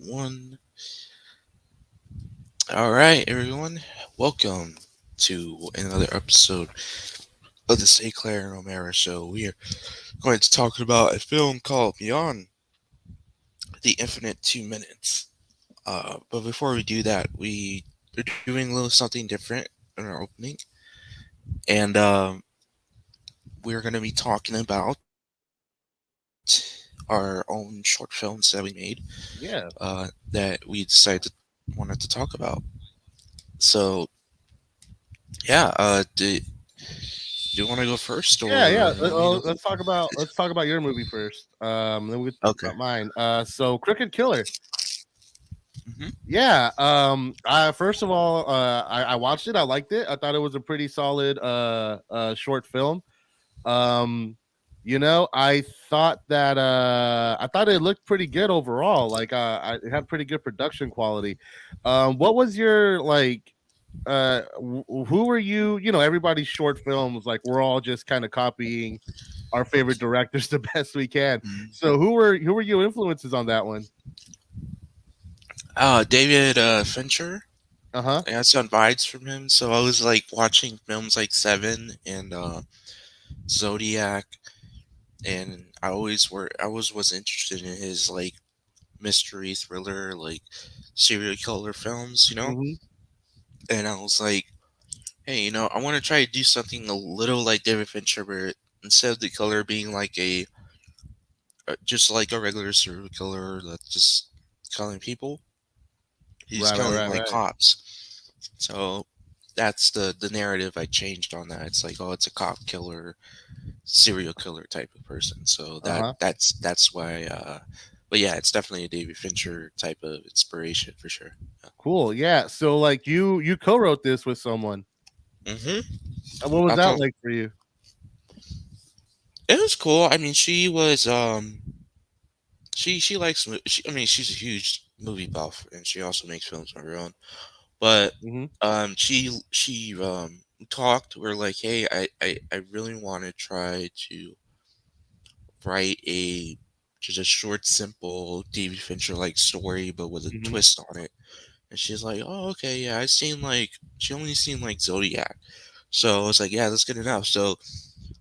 One. All right, everyone. Welcome to another episode of the Clair and Romero show. We are going to talk about a film called Beyond the Infinite 2 Minutes. But before we do that, we are doing a little something different in our opening, and we're going to be talking about our own short films that we made Yeah. that we decided to wanted to talk about. So yeah, do you want to go first Yeah, or yeah. you want me to go? Let's talk about your movie first. Then we can talk Okay. about mine. So Crooked Killer. Hmm. Yeah. I first of all, I watched it. I liked it. I thought it was a pretty solid short film. Um, I thought that I thought it looked pretty good overall. It had pretty good production quality. What was your like who were you, everybody's short films, like we're all just kind of copying our favorite directors the best we can. So who were your influences on that one? David Fincher. Uh-huh. I got some vibes from him, so I was like watching films like Seven and Zodiac, and I always was interested in his like mystery thriller, like serial killer films, Mhm. And I was like, hey, I want to try to do something a little like David Fincher, where instead of the killer being like just like a regular serial killer that's just killing people, he's Right, right, killing right, like right. cops. So that's the narrative I changed on that. It's like, oh, it's a cop killer, serial killer type of person. So Uh-huh. that's why. But yeah, it's definitely a David Fincher type of inspiration for sure. Cool. Yeah. So like you co-wrote this with someone. Hmm. What was I that thought like for you? it was cool. I mean, she was she likes I mean, she's a huge movie buff, and she also makes films of her own. But Mhm. she talked. We're like, hey, I really want to try to write a just a short, simple David Fincher like story, but with a Mhm. twist on it. And she's like, oh, okay, yeah, I seen like she only seen like Zodiac, so I was like, yeah, that's good enough. So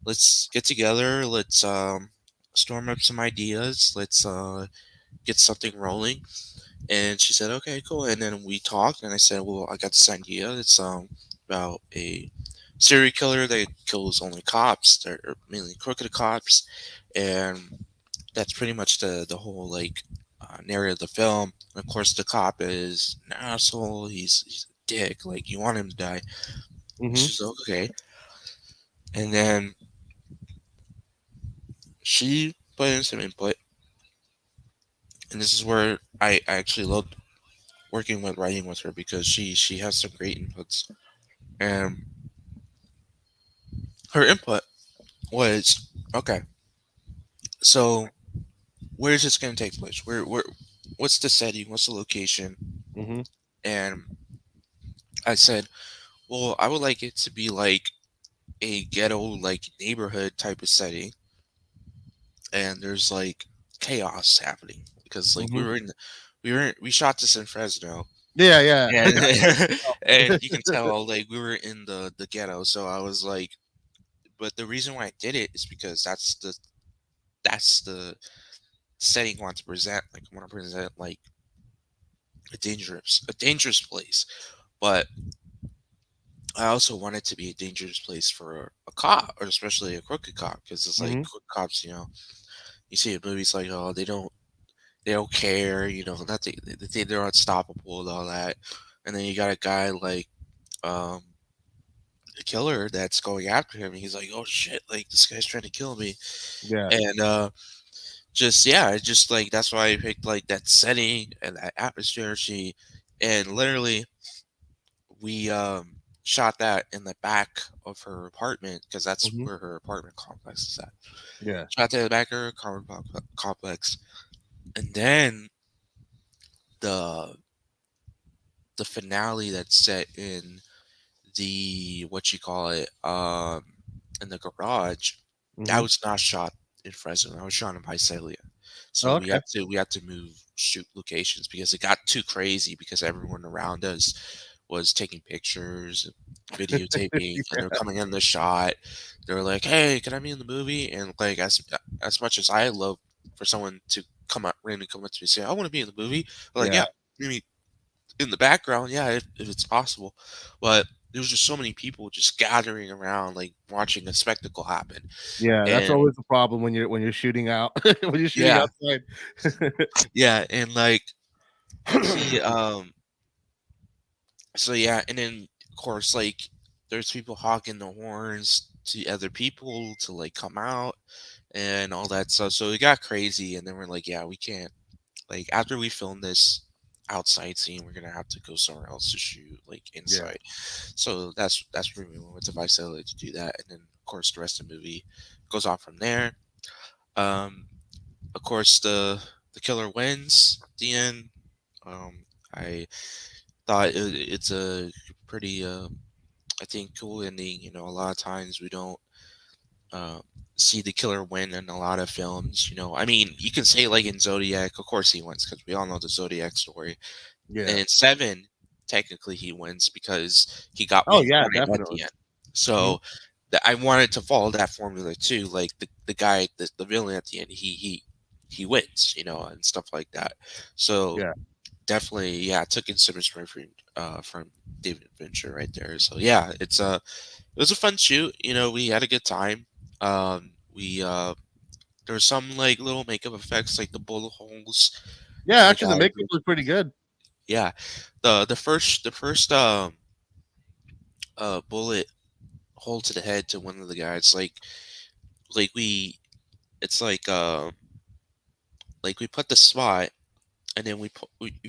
let's get together. Let's storm up some ideas. Let's get something rolling. And she said, okay, cool. And then we talked, and I said, well, I got this idea. It's about a serial killer that kills only cops. They're mainly crooked cops, and that's pretty much the whole like narrative of the film. And of course, the cop is an asshole. He's a dick. Like you want him to die. Mhm. She's like, okay. And then she put in some input, and this is where I actually loved working with writing with her because she has some great inputs. And her input was okay. So where is this going to take place? Where what's the setting? What's the location? Mhm. And I said, well, I would like it to be like a ghetto like neighborhood type of setting, and there's like chaos happening because like Mhm. we shot this in Fresno, Yeah, yeah. and and you can tell like we were in the ghetto. So I was like, but the reason why I did it is because that's the setting I want to present. Like I want to present like a dangerous place, but I also want it to be a dangerous place for a cop, or especially a crooked cop, because it's like Mhm. crooked cops. You see in movies like, oh, they don't care. Nothing. They think they're unstoppable and all that. And then you got a guy like um a killer that's going after him. And he's like, oh shit, like this guy's trying to kill me. Yeah. And just yeah, it's just like that's why I picked like that setting and that atmosphere. And literally we shot that in the back of her apartment because that's Mhm. where her apartment complex is at. Yeah. Shot that in the back of her apartment complex, and then the the finale that's set in the what you call it in the garage, that Mhm. was not shot in Fresno. That was shot in Visalia. So Oh, we okay. had to move shoot locations because it got too crazy because everyone around us was taking pictures, videotaping, and they're coming in the shot. They were like, "Hey, can I be in the movie?" And like as much as I love for someone to come up randomly come up to me and say, "I want to be in the movie," I'm like, Yeah. "Yeah, maybe in the background, yeah, if it's possible." But there was just so many people just gathering around, like watching a spectacle happen, Yeah, that's and always the problem when you're shooting out when you're shooting yeah, outside. yeah, and like he so yeah, and then of course like there's people honking the horns to other people to like come out and all that stuff. So it got crazy, and then we're like, yeah, we can't like after we film this outside scene, we're gonna have to go somewhere else to shoot like Yeah. inside. So that's where we went to Visalia to do that, and then of course the rest of the movie goes on from there. Um, of course the killer wins at the end. I thought it's a pretty I think cool ending. You know, a lot of times we don't uh, see the killer win in a lot of films. You know, I mean, you can say like in Zodiac, of course he wins because we all know the Zodiac story. And Yeah. in Seven, technically he wins because he got what Oh, he yeah, wanted at definitely. the end. Mhm. So I wanted to follow that formula too. Like the guy, the villain at the end, he wins, you know, and stuff like that. So Yeah. definitely, yeah, I took in some inspiration from David Fincher right there. So yeah, it was a fun shoot. You know, we had a good time. We there were some like little makeup effects, like the bullet holes. Yeah, The actually, the guy, makeup was pretty good. yeah, the first bullet hole to the head to one of the guys, like we, it's like we put the spot, and then we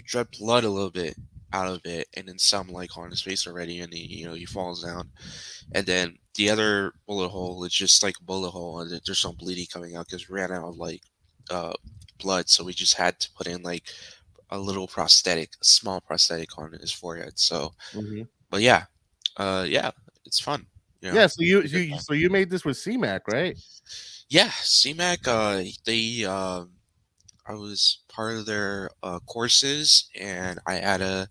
drip blood a little bit out of it, and then some like on his face already, and he falls down. And then the other bullet hole is just like a bullet hole, and there's no bleeding coming out because we ran out of like uh, blood, so we just had to put in like a little prosthetic, a small prosthetic on his forehead. So, Mhm. but yeah, yeah, it's fun. You know, Yeah, so you it's a good you time. so you made this with CMAC, right? Yeah, CMAC. They I was part of their courses, and I had a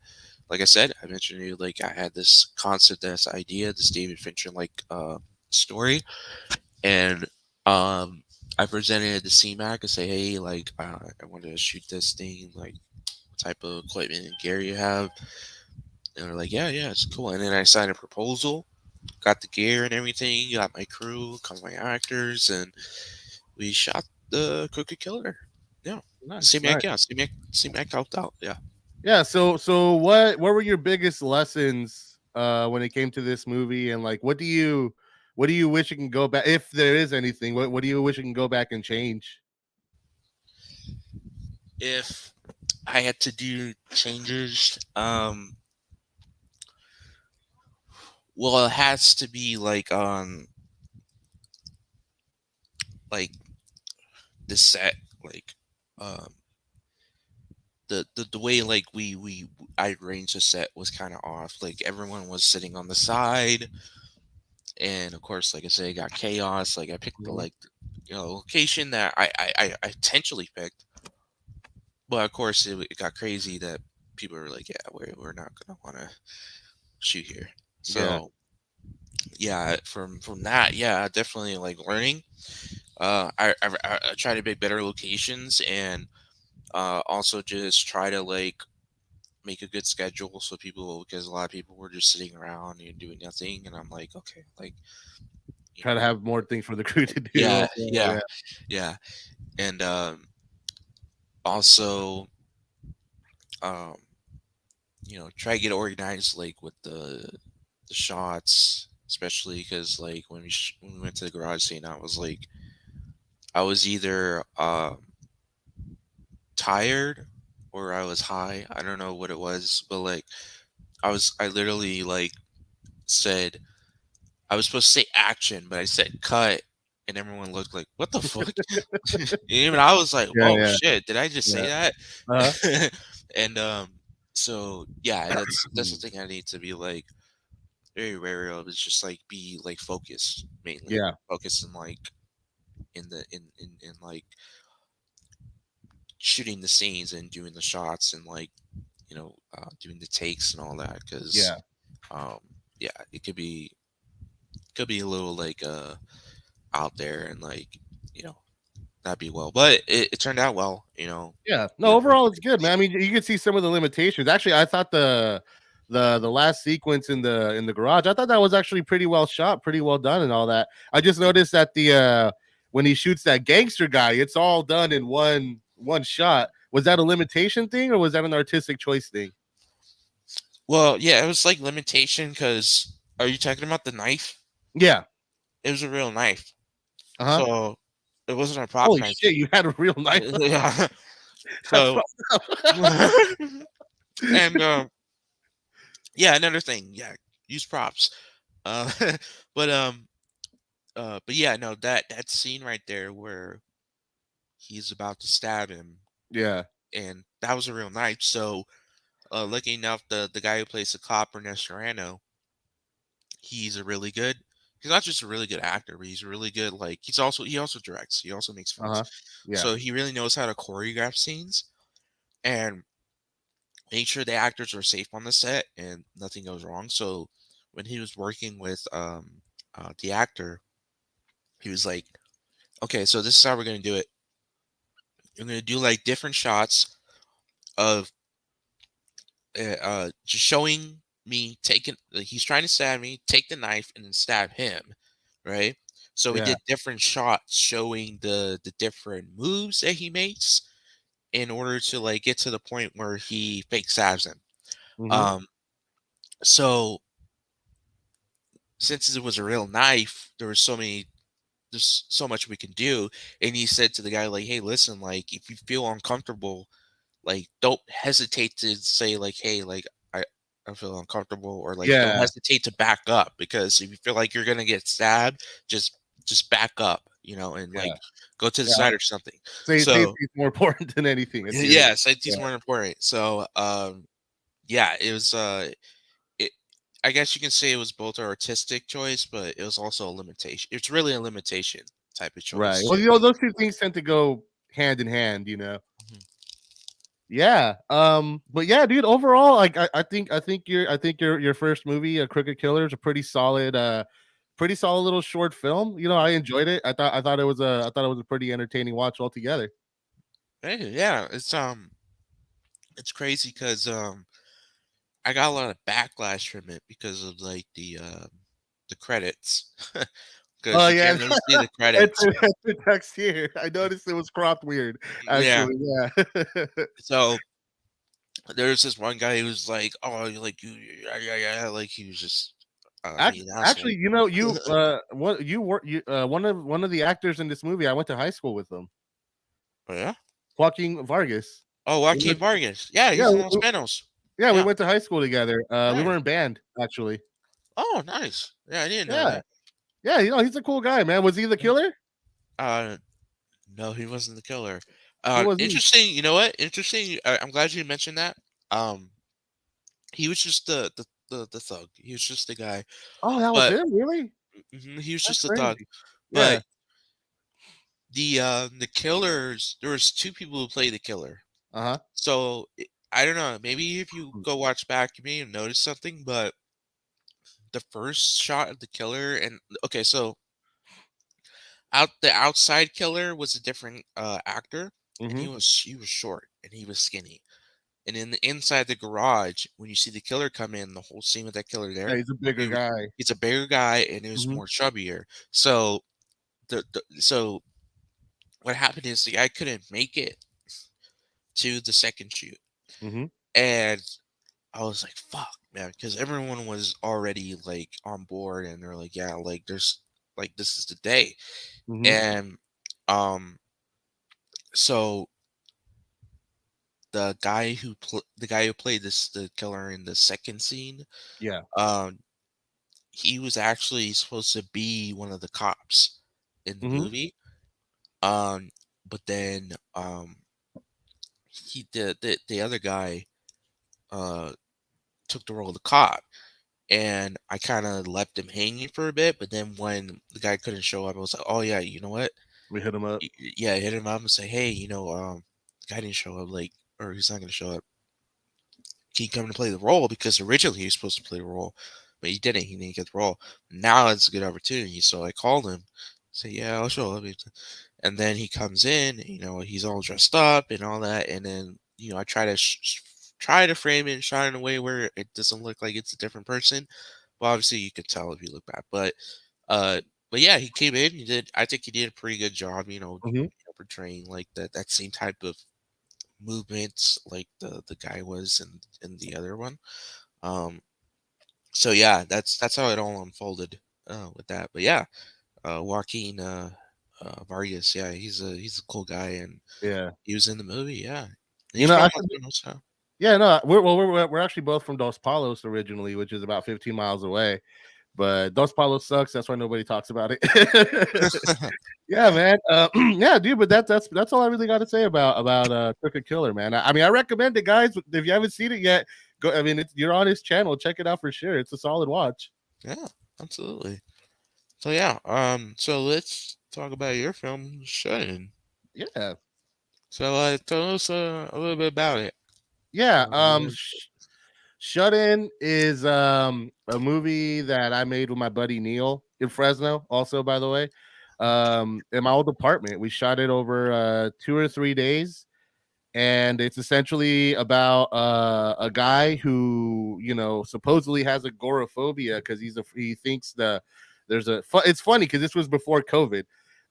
like I said, I mentioned to you like I had this concept, this idea, this David Fincher like story, and I presented it to CMAC and say, hey, like I want to shoot this thing, like what type of equipment and gear you have, and they're like, yeah, yeah, it's cool. And then I signed a proposal, got the gear and everything, got my crew, got my actors, and we shot the Crooked Killer. Yeah, Nice, CMAC, nice. yeah, CMAC helped out. Yeah. Yeah, so what were your biggest lessons, when it came to this movie, and, like, what do you wish you can go back if there is anything, what do you wish you can go back and change? If I had to do changes, well, it has to be like the set, like um, the way like we I arranged the set was kind of off. Like everyone was sitting on the side, and of course, like I say, it got chaos. Like I picked the Mhm. like location that I intentionally picked, but of course it got crazy that people were like, yeah, we're not gonna want to shoot here. Yeah, So yeah, from that, yeah, definitely like learning. I try to pick better locations, and also just try to like make a good schedule so people, because a lot of people were just sitting around and doing nothing, and I'm like, okay, like you try to know, have more things for the crew to do. yeah, yeah, Yeah, yeah, and also um try to get organized like with the shots, especially because like when we went to the garage scene, I was either tired or I was high. I don't know what it was, but like I literally like said I was supposed to say action, but I said cut, and everyone looked like, "What the fuck?" Even I was like, yeah, "Oh yeah, shit, did I just say yeah. that?" Uh-huh. And so yeah, that's the thing I need to be like very wary of, is just like be like focused, mainly Yeah, focused in like in like shooting the scenes and doing the shots and like doing the takes and all that because Yeah. um yeah, it could be a little like out there and like you know not be well, but it turned out well, Yeah. No, with overall it's good, man. everything. I mean, you can see some of the limitations. Actually, I thought the last sequence in the garage, I thought that was actually pretty well shot, pretty well done and all that. I just noticed that the when he shoots that gangster guy, it's all done in one shot. Was that a limitation thing or was that an artistic choice thing? Well, yeah, it was like limitation because are you talking about the knife? Yeah. It was a real knife, Uh-huh. so it wasn't a prop Holy knife. shit, you had a real knife. Yeah, That's so fucked up. and yeah, another thing, yeah, use props. Uh, but but yeah, no, that scene right there where he's about to stab him, Yeah. and that was a real knife. So, lucky enough, the guy who plays the cop, Ernesto Serrano, he's a really good. He's not just a really good actor, but he's a really good. Like he also directs. He also makes films, Uh-huh. Yeah. so he really knows how to choreograph scenes and make sure the actors are safe on the set and nothing goes wrong. So, when he was working with the actor, he was like, "Okay, so this is how we're gonna do it. We're gonna do like different shots of just showing me taking like he's trying to stab me, take the knife and then stab him, right? So we Yeah. did different shots showing the different moves that he makes in order to like get to the point where he fake stabs him. Mhm. Um so since it was a real knife, there's so much we can do. And he said to the guy like, "Hey, listen, like if you feel uncomfortable, like don't hesitate to say like, hey, like I feel uncomfortable, or like don't Yeah. hesitate to back up because if you feel like you're gonna get stabbed, just back up, and Yeah. like go to the Yeah. side or something." Safety So is more important than anything at the end of yeah, the safety's day. more important. So yeah, it was it I guess you can say it was both an artistic choice, but it was also a limitation. It's really a limitation type of Right. choice Well, too. those 2 things tend to go hand in hand, you know? Mhm. Yeah. But yeah, dude, overall, like I think your first movie, A Crooked Killer, is a pretty solid little short film. I enjoyed it. I thought it was a pretty entertaining watch altogether. Hey, yeah, it's crazy because I got a lot of backlash from it because of like the credits. Oh Because you yeah. can't really see the It's credits. it's the text here. I noticed it was cropped weird, Yeah. actually. Yeah. So there's this one guy who was like, "Oh, like you, yeah, yeah, yeah," like he was just being an Actually, asshole. one of the actors in this movie, I went to high school with them. Oh yeah. Joaquin Vargas. Oh, We Joaquin went Vargas. Yeah, yeah, he's in Los Menos. yeah, we Yeah. went to high school together. We were Nice. in band, actually. Oh, nice. Yeah, I didn't know Yeah. that. Yeah, he's a cool guy, man. Was he the Mhm. killer? Uh, no, he wasn't the killer. Who was he? Interesting. You know what? Interesting. I'm glad you mentioned that. Um, he was just the thug. He was just the guy. Oh, that was But him? Really? he was That's just a thug. crazy. But Yeah. the killers, there was two people who played the killer. Uh-huh. So I don't know. Maybe if you go watch back, you may have noticed something. But the first shot of the killer, and okay, so the outside killer was a different actor, and Mhm. he was short and he was skinny. And in the inside the garage, when you see the killer come in, the whole scene with that killer Yeah, there, he's a bigger he w- guy. he's a bigger guy and he was Mhm. more chubbier. So so what happened is the guy couldn't make it to the second shoot, Mhm. and I was like, "Fuck, man," because everyone was already like on board, and they're like, "Yeah, like there's like this is the day," Mhm. and um, so the guy who played the killer in the second scene, Yeah. um, he was actually supposed to be one of the cops in the Mhm. movie. Um, but then he the other guy uh took the role of the cop, and I kind of left him hanging for a bit. But then when the guy couldn't show up, I was like, "Oh yeah, you know what? We hit him up. Yeah, hit him up and say, hey, guy didn't show up, like, or he's not gonna show up. He come to play the role because originally he was supposed to play the role, but he didn't. He didn't get the role. Now it's a good opportunity, so I called him. Say, yeah, I'll show up. And then he comes in. He's all dressed up and all that. And then I try to frame it and shot it in a way where it doesn't look like it's a different person. Well, obviously you could tell if you look back, uh, but yeah, he came in. He did. I think he did a pretty good job. Hmm. Portraying like that same type of movements like the guy was in the other one. Um, so yeah, that's how it all unfolded with that. But yeah, Joaquin Vargas, yeah, he's a cool guy, and Yeah. he was in the movie. Yeah, and You he's know, from I Los should. Angeles, so. Yeah, no, we're actually both from Dos Palos originally, which is about 15 miles away. But Dos Palos sucks. That's why nobody talks about it. Yeah, man. Yeah, dude. But that's all I really got to say about Crooked Killer, man. I mean, I recommend it, guys. If you haven't seen it yet, go. I mean, you're on his channel. Check it out for sure. It's a solid watch. Yeah, absolutely. So yeah, so let's talk about your film, Shut. Yeah, So tell us a little bit about it. yeah. Yeah. Shut In is a movie that I made with my buddy Neil in Fresno. Also, by the way, in my old apartment, we shot it over 2 or 3 days, and it's essentially about a guy who supposedly has agoraphobia because he thinks it's funny because this was before COVID,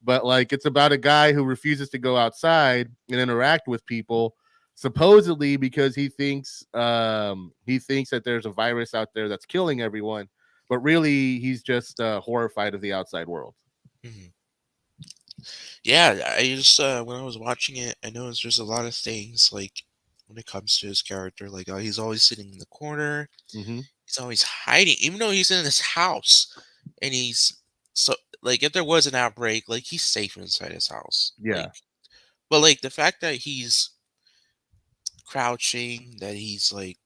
but like it's about a guy who refuses to go outside and interact with people, supposedly because he thinks that there's a virus out there that's killing everyone, but really he's just horrified of the outside world. Mhm. Yeah, I just when I was watching it, I noticed there's a lot of things like when it comes to his character, like he's always sitting in the corner, Hmm. he's always hiding, even though he's in his house, and he's so like if there was an outbreak, like he's safe inside his house, Yeah. but like the fact that he's crouching, that he's like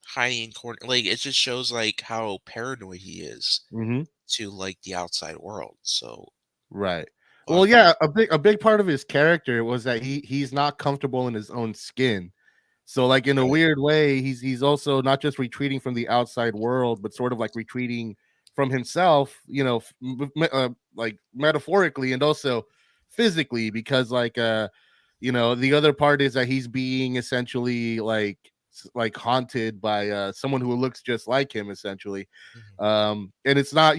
hiding in corner, like it just shows like how paranoid he is Hmm. to like the outside world. So, Right. uh, Well, yeah, a big part of his character was that he's not comfortable in his own skin. So like in a right. weird way, he's also not just retreating from the outside world, but sort of like retreating from himself, like metaphorically and also physically, because the other part is that he's being essentially like haunted by someone who looks just like him essentially. Mhm. And it's not,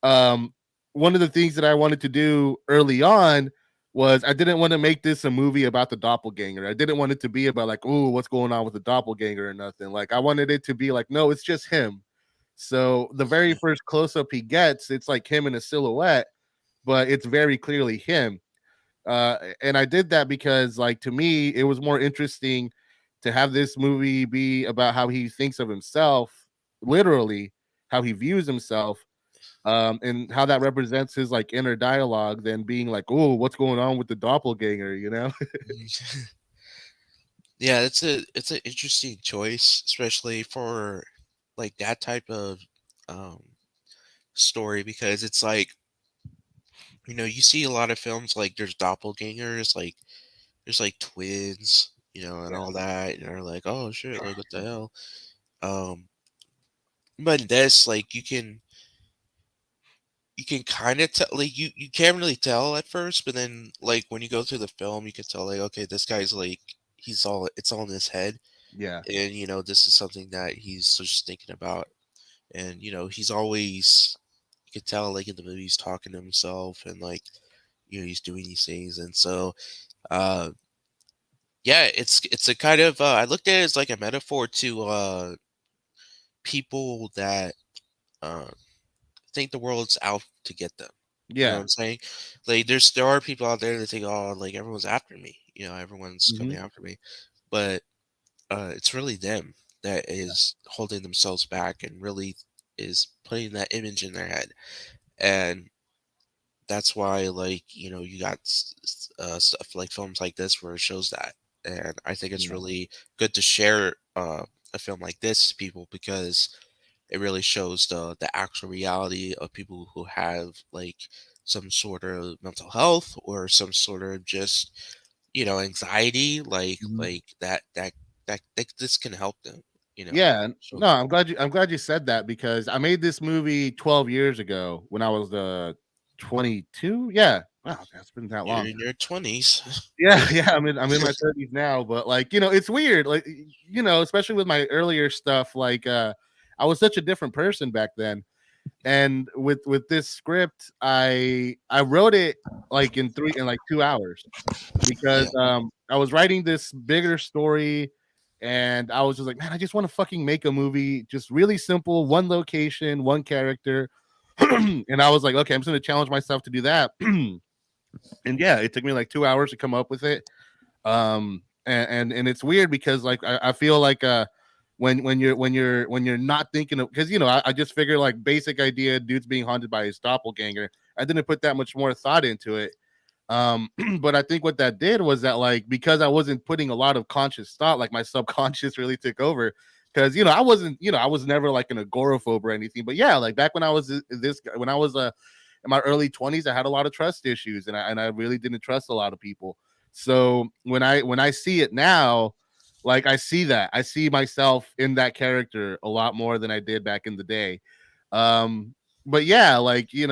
um one of the things that I wanted to do early on was I didn't want to make this a movie about the doppelganger. I didn't want it to be about like, oh, what's going on with the doppelganger or nothing. Like I wanted it to be like, no, it's just him. So the very first close up he gets, it's like him in a silhouette, but it's very clearly him. And I did that because, like, to me, it was more interesting to have this movie be about how he thinks of himself, literally, how he views himself, and how that represents his like inner dialogue than being like, oh, what's going on with the doppelganger? Yeah, it's an interesting choice, especially for like that type of um story because it's like, you see a lot of films like there's doppelgangers, like there's like twins, and Yeah. all that, and they're like, oh shit, like what the hell? Um, but in this, like you can kind of tell, like you can't really tell at first, but then like when you go through the film, you can tell like, okay, this guy's like it's all in his head, Yeah. and this is something that he's just thinking about, and he's always, you can tell like in the movie he's talking to himself, and like he's doing these things, and so uh yeah, it's a kind of I looked at it as like a metaphor to people that uh think the world's out to get them. You know what Yeah. I'm saying? Like there are people out there that think, oh, like everyone's after me, everyone's Hmm. coming after me, but it's really them that is holding themselves back and really is putting that image in their head. And that's why, like, you got stuff like films like this where it shows that. And I think it's Yeah. really good to share a film like this to people because it really shows the actual reality of people who have like some sort of mental health or some sort of just anxiety, Mhm. that this can help them. Yeah, no, So I'm glad you said that because I made this movie 12 years ago when I was 22. Yeah, wow, that's been that you're long. in your 20s. Yeah, yeah, I'm in my 30s now, but like, it's weird, like, especially with my earlier stuff, like, I was such a different person back then. And with this script, I wrote it like in like 2 hours because Yeah, I was writing this bigger story and I was just like, man, I just want to fucking make a movie, just really simple, one location, one character. And I was like, okay, I'm just gonna challenge myself to do that. And yeah, it took me like 2 hours to come up with it. And it's weird because like I feel like when you're not thinking of, because I just figure like basic idea, dude's being haunted by his doppelganger. I didn't put that much more thought into it. But I think what that did was that, like, because I wasn't putting a lot of conscious thought, like my subconscious really took over. Because I was never like an agoraphobe or anything. But yeah, like back when I was this when I was in my early 20s, I had a lot of trust issues, and I really didn't trust a lot of people. So when I see it now, like I see myself in that character a lot more than I did back in the day. Um, but yeah, like it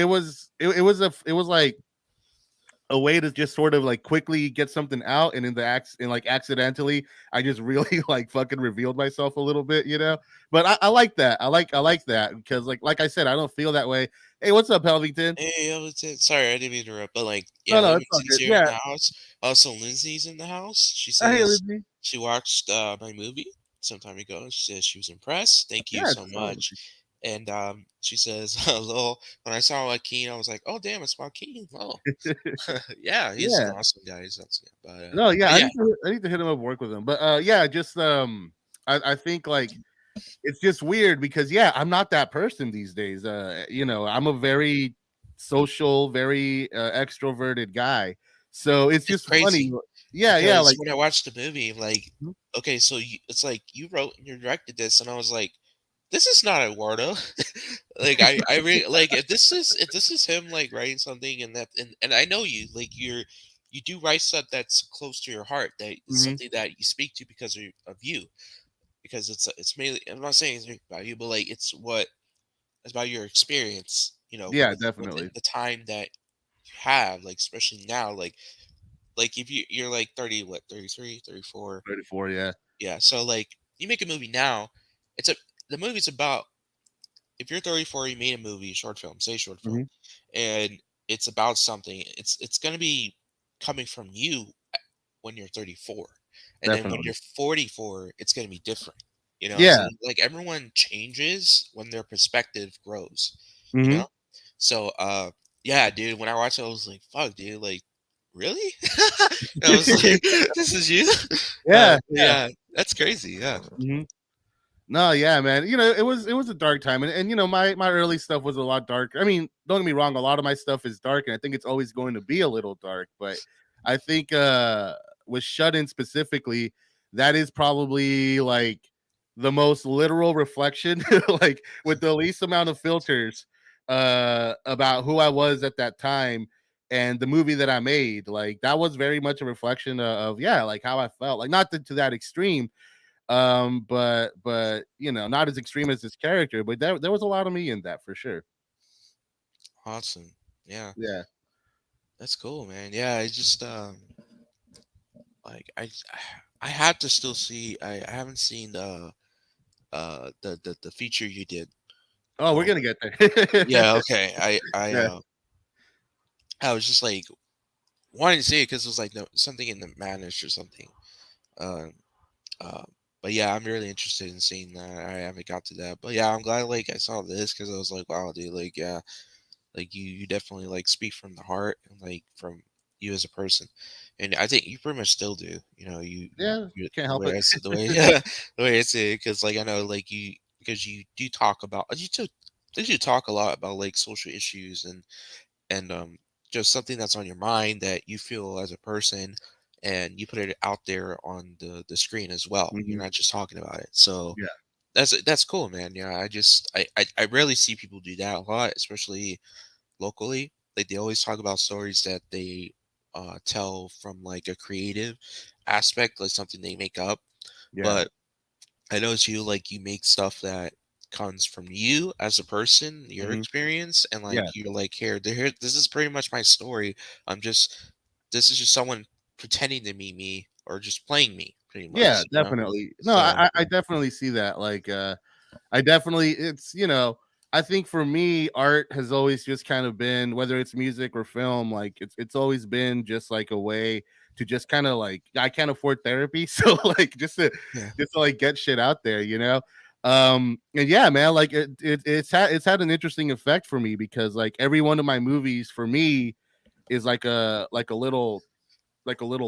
was like a way to just sort of like quickly get something out, and in the and like accidentally I just really like fucking revealed myself a little bit, but I like that. I like that because like I said, I don't feel that way. Hey, what's up, Helvington? hey, sorry, I didn't mean to interrupt, but like, No, yeah, no, that it's means all since good. you're in Yeah. the house, also Lindsay's in the house. She Hey, says Lizzie. she watched my movie some time ago. She says she was impressed. Thank you Yeah, so it's fine. much. And she says, "Lol." When I saw Joaquin, I was like, "Oh, damn, it's Joaquin." Oh, yeah, he's an Yeah. awesome guy. He's awesome. No, yeah, But yeah, I need to hit him up, work with him. But yeah, just I think like it's just weird because yeah, I'm not that person these days. I'm a very social, very extroverted guy. So it's it's just funny. crazy Yeah, yeah, because like when I watched the movie, I'm like, mhm, okay, so it's like you wrote and you directed this, and I was like, this is not Eduardo. Like I really like if this is him like writing something and I know you like you do write stuff that's close to your heart that is mhm. something that you speak to because of you because it's mainly I'm not saying it's about you but like it's about your experience Yeah, with definitely. the time that you have like especially now like if you're like 30 what 33 34 34, yeah. yeah so like you make a movie now it's a the movie's about if you're 34, you made a movie, short film, say short film, Mhm. and it's about something, it's gonna be coming from you when you're 34, and then when Definitely. you're 44, it's gonna be different. So Yeah. like everyone changes when their perspective grows. You Mhm. know, so yeah, dude. When I watched it, I was like, fuck, dude, like really? I was like, this is you. Yeah, yeah. Yeah, that's crazy. Yeah, Mhm. No, yeah, man. It was a dark time, and my early stuff was a lot darker. I mean, don't get me wrong, a lot of my stuff is dark, and I think it's always going to be a little dark. But I think with Shut In specifically, that is probably like the most literal reflection, like with the least amount of filters, about who I was at that time and the movie that I made. Like that was very much a reflection of yeah, like how I felt. Like not to that extreme, but not as extreme as this character, but there was a lot of me in that for sure. awesome. Yeah, Yeah. that's cool, man. Yeah, I just like I had to still see. I haven't seen the feature you did. Oh, we're Um, gonna get there. yeah, okay. Yeah. I was just like wanting to see it because it was like no, something in the madness or something. Uh, uh, but yeah, I'm really interested in seeing that. I haven't got to that, but yeah, I'm glad like I saw this because I was like, wow, dude, like yeah, like you definitely like speak from the heart and like from you as a person, and I think you pretty much still do. Yeah, You can't the help way it. I said the way yeah, the way I say it because like I know like you because you do talk about you do talk a lot about like social issues and just something that's on your mind that you feel as a person and you put it out there on the screen as well. You're Mhm. not just talking about it. So Yeah. that's cool, man. Yeah, I rarely see people do that a lot, especially locally. Like they always talk about stories that they tell from like a creative aspect, like something they make up. Yeah. But I know it's you, like you make stuff that comes from you as a person, your Hmm. experience, and like Yeah. you're like, here, this is pretty much my story. I'm just, this is just someone pretending to be me or just playing me, pretty Yeah, much, you know? definitely. No, So, I definitely see that. Like, I definitely, it's, I think for me, art has always just kind of been, whether it's music or film, like it's always been just like a way to just kind of like, I can't afford therapy, so like yeah. just to like get shit out there, you know. And yeah, man, like it's had an interesting effect for me because like every one of my movies for me is like a little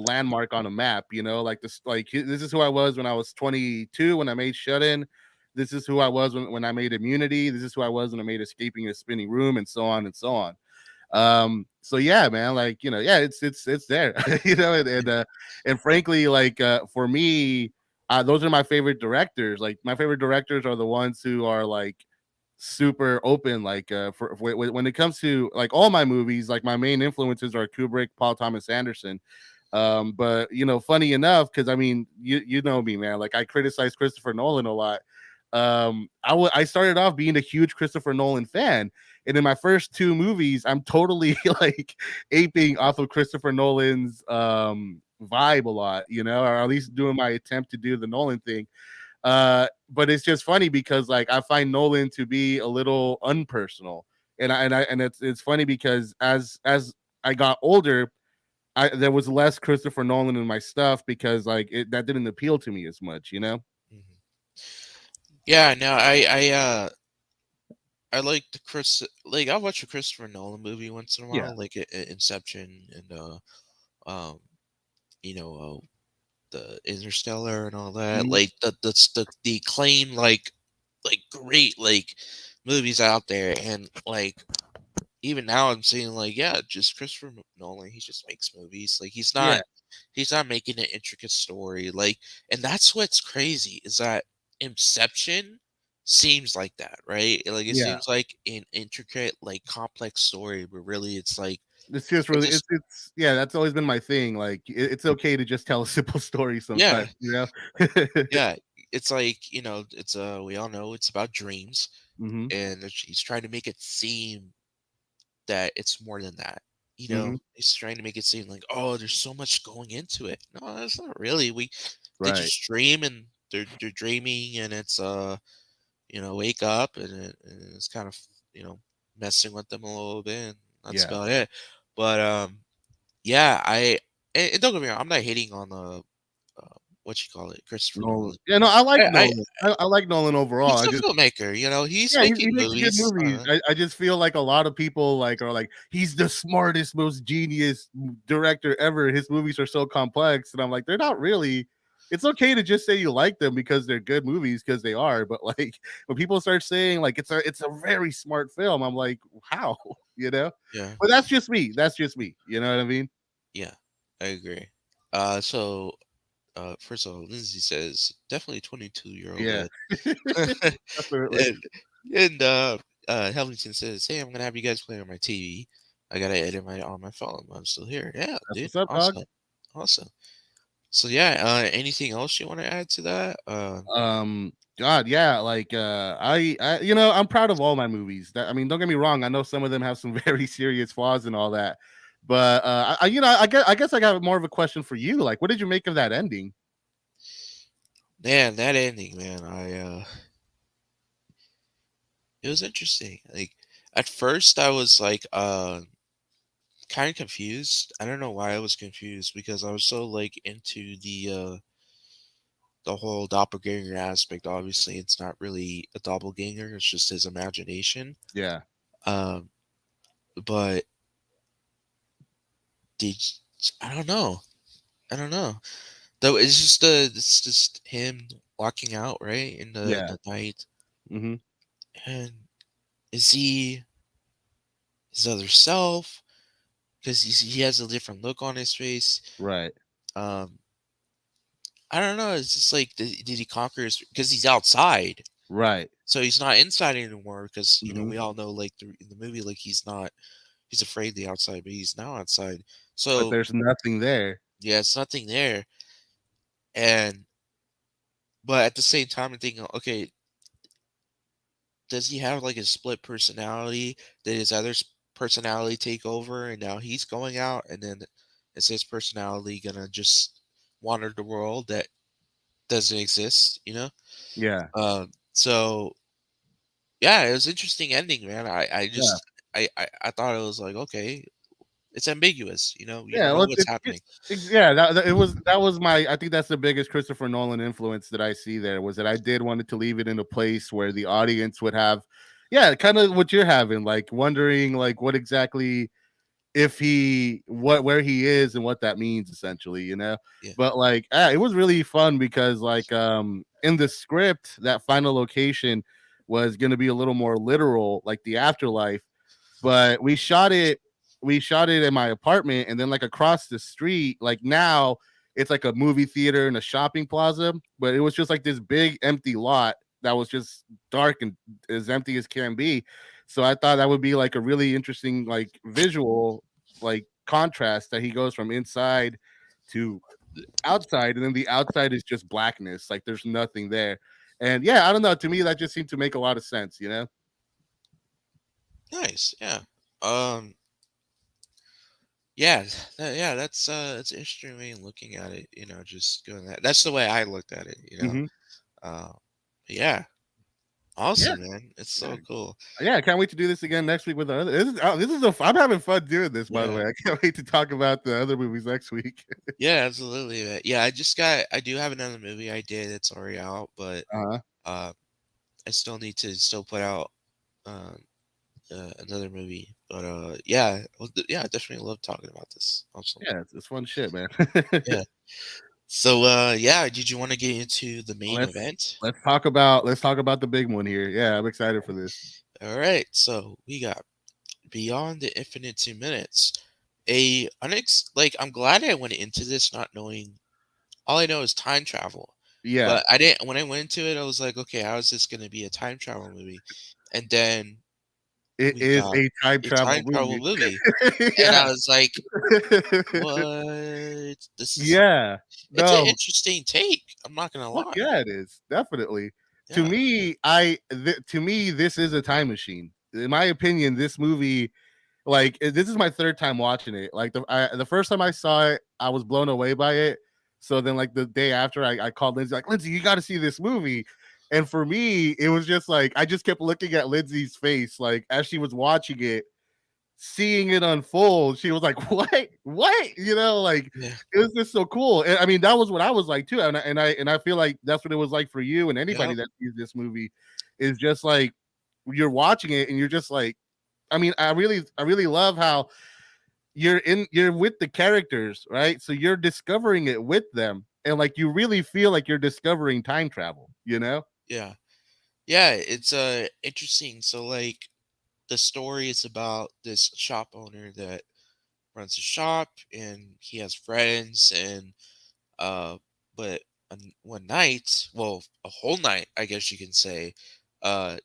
landmark on a map, like this, like this is who I was when I was 22 when I made Shut In. This is who I was when I made Immunity. This is who I was when I made Escaping a Spinning Room, and so on and so on. So yeah, man, like, yeah, it's there, and frankly, like, for me, those are my favorite directors. Like, my favorite directors are the ones who are like super open, like, when it comes to like all my movies, like my main influences are Kubrick, Paul Thomas Anderson. But funny enough, because I mean, you know me, man. Like, I criticize Christopher Nolan a lot. I started off being a huge Christopher Nolan fan, and in my first two movies, I'm totally like aping off of Christopher Nolan's vibe a lot, or at least doing my attempt to do the Nolan thing. But it's just funny because like I find Nolan to be a little unpersonal, and it's funny because as I got older, there was less Christopher Nolan in my stuff because like that didn't appeal to me as much, you know? Mhm. Yeah, no, I like the like I'll watch a Christopher Nolan movie once in a Yeah. while, like Inception and um, you know, the Interstellar and all that. Mhm. Like the acclaimed like great like movies out there, and like even now I'm seeing like, yeah, just Christopher Nolan, he just makes movies. Like Yeah. he's not making an intricate story. Like, and that's what's crazy is that Inception seems like that, right? Like it Yeah. seems like an intricate, like complex story, but really it's like It's just it really just it's yeah, that's always been my thing. Like, it's okay to just tell a simple story yeah, sometimes, you know? yeah. It's like, it's we all know it's about dreams, Mhm. and he's trying to make it seem that it's more than that. Mhm. He's trying to make it seem like, oh, there's so much going into it. No, that's not really. They Right. just dream, and they're dreaming, and it's wake up, and it's kind of messing with them a little bit, and that's Yeah. about it. But yeah, and don't get me wrong, I'm not hating on the what you call it, Christopher Nolan. Nolan. Yeah, no, I like I Nolan. I like Nolan overall. He's I a just filmmaker. He's Yeah, he making makes good movies. movies. I just feel like a lot of people like are like, he's the smartest, most genius director ever. His movies are so complex, and I'm like, they're not really. It's okay to just say you like them because they're good movies because they are, but like when people start saying like it's a very smart film, I'm like, how, you know? Yeah. But that's just me. That's just me. You know what I mean? Yeah, I agree. So, first of all, Lindsay says definitely 22-year-old Yeah, ed. definitely. and and Helmington says, "Hey, I'm gonna have you guys play on my TV. I gotta edit my on my phone. I'm still here. Yeah, That's dude, what's up, dog. awesome, awesome. So yeah, anything else you want to add to that? God, yeah, like, I'm proud of all my movies. That I mean, don't get me wrong, I know some of them have some very serious flaws and all that, but, I guess I got more of a question for you, like, what did you make of that ending? Man, that ending, man, it was interesting. Like at first, I was like, kind of confused. I don't know why I was confused because I was so like into the whole doppelganger aspect. Obviously, it's not really a doppelganger; it's just his imagination. Yeah, Um, but did I don't know. I don't know. Though it's just him walking out right in yeah, the night, mhm, and is he his other self? Because he has a different look on his face. right, Um, I don't know. It's just like did he conquer his? Because he's outside. right, So he's not inside anymore because mhm, we all know like in the movie like he's not he's afraid of the outside, but he's now outside. But So there's nothing there. yeah, it's nothing there. And but at the same time, I'm thinking, okay, does he have like a split personality? Did his other personality take over, and now he's going out, and then is his personality gonna just wander the world that doesn't exist? You know. Yeah. So yeah, it was interesting ending, man. I Yeah. just I thought it was like, okay, it's ambiguous. You know, you don't Yeah, know well, what's happening. yeah, that was my I think that's the biggest Christopher Nolan influence that I see there, was that I did wanted to leave it in a place where the audience would have yeah, kinda what you're having, like, wondering, like, what exactly if he what where he is and what that means essentially, you know? Yeah. But, like, it was really fun because, like, in the script, that final location was gonna be a little more literal, like the afterlife, but we shot it in my apartment, and then like across the street, like now it's like a movie theater and a shopping plaza, but it was just like this big empty lot that was just dark and as empty as can be. So I thought that would be like a really interesting like visual like contrast that he goes from inside to outside, and then the outside is just blackness, like there's nothing there. And yeah, I don't know, to me that just seemed to make a lot of sense, you know? Nice. Yeah. Um. Yeah. Yeah. That's an interesting way of looking at it. You know, just going that. That's the way I looked at it. You know. Hmm. Uh. Yeah. Yeah. Awesome, man. It's so cool. Yeah, I can't wait to do this again next week with the other. This is a. I'm having fun doing this. By the Yeah. way, I can't wait to talk about the other movies next week. Yeah. Absolutely. Man. Yeah. I just got. I do have another movie I did. It's already out, but Uh-huh. uh, I still need to still put out um another movie. But yeah. Yeah. I definitely love talking about this. Also. Yeah, it's fun shit, man. Yeah. So yeah. Did you want to get into the main let's event? let's talk about the big one here. Yeah, I'm excited for this. All right. So we got Beyond the Infinite 2 Minutes. Like I'm glad I went into this not knowing. All I know is time travel, Yeah, but I didn't. When I went into it, I was like, okay, how is this going to be a time travel movie? And then it we is got a time a travel time travel movie. movie, and I Yeah, was like, what? This is yeah. it's an No, interesting take. I'm not gonna fuck lie. yeah, it is definitely. Yeah, To me, this is a time machine. In my opinion, this movie like this is my third time watching it. Like the first time I saw it, I was blown away by it. So then like the day after, I called Lindsay like Lindsay, you got to see this movie. And for me, it was just like I just kept looking at Lindsay's face, like as she was watching it, seeing it unfold. She was like, what? You know, like yeah, it was just so cool. And I mean, that was what I was like too. And I feel like that's what it was like for you and anybody yep, that sees this movie is just like you're watching it and you're just like I mean, I really love how you're with the characters, right? So you're discovering it with them, and like you really feel like you're discovering time travel, you know? yeah, yeah. It's interesting. So like the story is about this shop owner that runs a shop and he has friends and uh but one night, well, a whole night I guess you can say,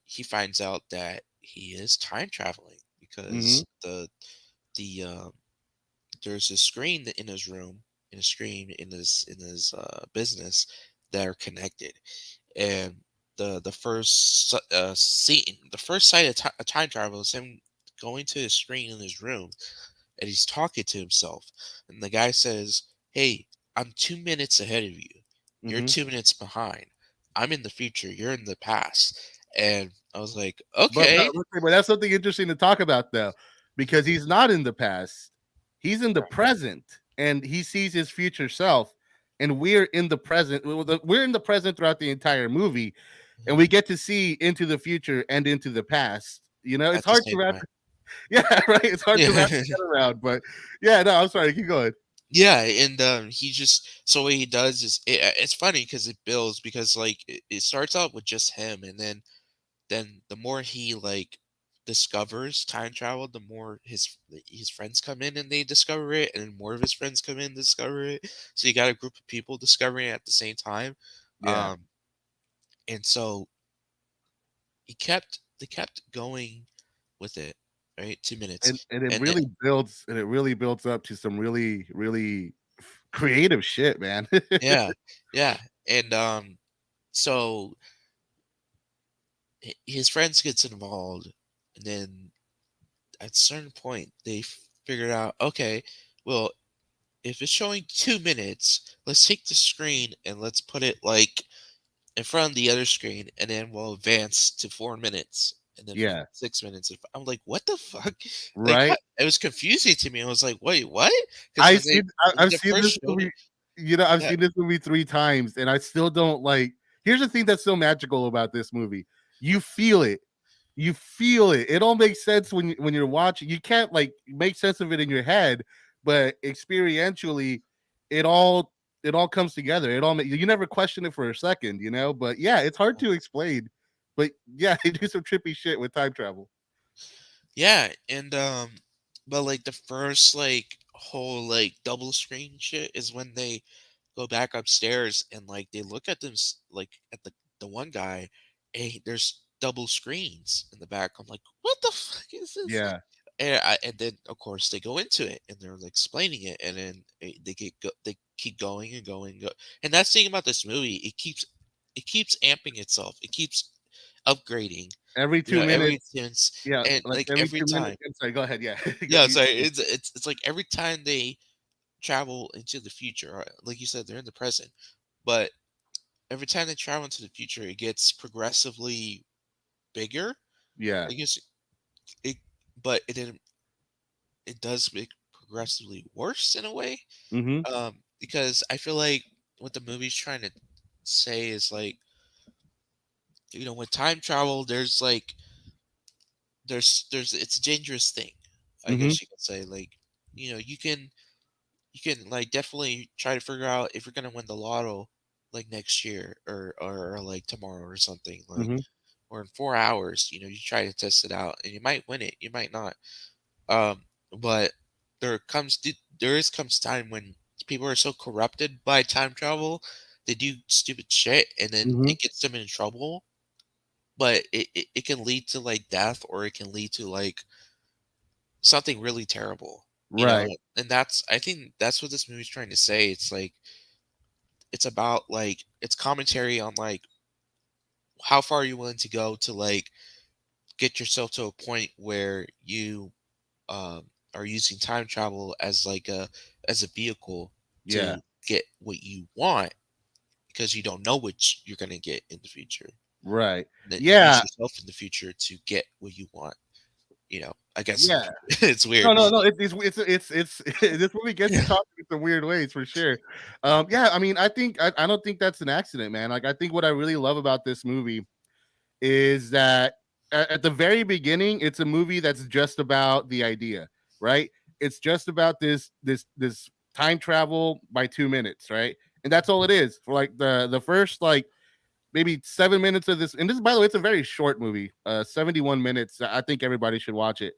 he finds out that he is time traveling Hmm. because the there's a screen in his room and a screen in his business that are connected, and the first scene, the first sight of time travel is him going to the screen in his room and he's talking to himself. And the guy says, "Hey, I'm 2 minutes ahead of you. You're Hmm. 2 minutes behind. I'm in the future. You're in the past." And I was like, But "Okay, but that's something interesting to talk about though, because he's not in the past. He's in the present and he sees his future self. And we're in the present. We're in the present throughout the entire movie, and mhm, we get to see into the future and into the past. You know, it's at the hard to same wrap. time." Yeah, right. It's hard to wrap Yeah, your head around, but yeah, no, I'm sorry. Keep going. yeah, and he just so what he does is it's funny because it builds because like it starts out with just him, and then the more he like discovers time travel, the more his friends come in and they discover it, and then more of his friends come in and discover it. So you got a group of people discovering it at the same time. Yeah. Um, and so they kept going with it. right? 2 minutes, And it and really builds up to some really creative shit, man. yeah, yeah, and so his friends gets involved, and then at a certain point they figured out, okay, well, if it's showing 2 minutes, let's take the screen and let's put it like in front of the other screen, and then we'll advance to 4 minutes, and then Yeah, 6 minutes. I'm like, what the fuck? Like, right. it was confusing to me. I was like, wait, what? Because I've seen when I've they seen this first showed it, movie, I've yeah, seen this movie 3 times, and I still don't like here's the thing that's so magical about this movie. You feel it. You feel it. It all makes sense when you're watching. You can't, like, make sense of it in your head, but experientially, it all it all comes together. It all you never question it for a second, you know? But, yeah, it's hard to explain. But, yeah, they do some trippy shit with time travel. yeah, and but like the first like whole like double screen shit is when they go back upstairs and like they look at them like at the one guy, and there's double screens in the back. I'm like, what the fuck is this? Yeah. And then of course they go into it and they're like explaining it, and then they keep going and going, and that's the thing about this movie. It keeps amping itself. It keeps upgrading. Every You 2 know, every minutes. sense, Yeah, and like, like every every 2 minutes. time. I'm sorry, go ahead, yeah. Yeah, sorry. It's like every time they travel into the future, like you said, they're in the present, but every time they travel into the future, it gets progressively bigger. Yeah. I guess it, but it does make progressively worse in a way. Mhm. Because I feel like what the movie's trying to say is like, with time travel, there's like there's it's a dangerous thing. I Mhm. guess you could say, like, you can like definitely try to figure out if you're gonna win the lotto like next year, or like tomorrow or something, like, Mhm. or in 4 hours. You try to test it out, and you might win it, you might not. But there comes time when people are so corrupted by time travel, they do stupid shit, and then Mhm. it gets them in trouble. But it can lead to like death, or it can lead to like something really terrible. Right. And that's I think that's what this movie's trying to say. It's like it's about like it's commentary on like how far are you willing to go to like get yourself to a point where you are using time travel as like a vehicle Yeah. to get what you want, because you don't know what you're gonna get in the future. Right. That you use Yeah. yourself in the future to get what you want. I guess in the Yeah. future. It's weird. No, no, no. It's this movie gets you talking in some weird ways for sure. Yeah. I mean, I don't think that's an accident, man. Like, I think what I really love about this movie is that at the very beginning, it's a movie that's just about the idea, right? It's just about this time travel by 2 minutes, right? And that's all it is for like the first like maybe 7 minutes of this. And this, by the way, it's a very short movie, 71 minutes. I think everybody should watch it.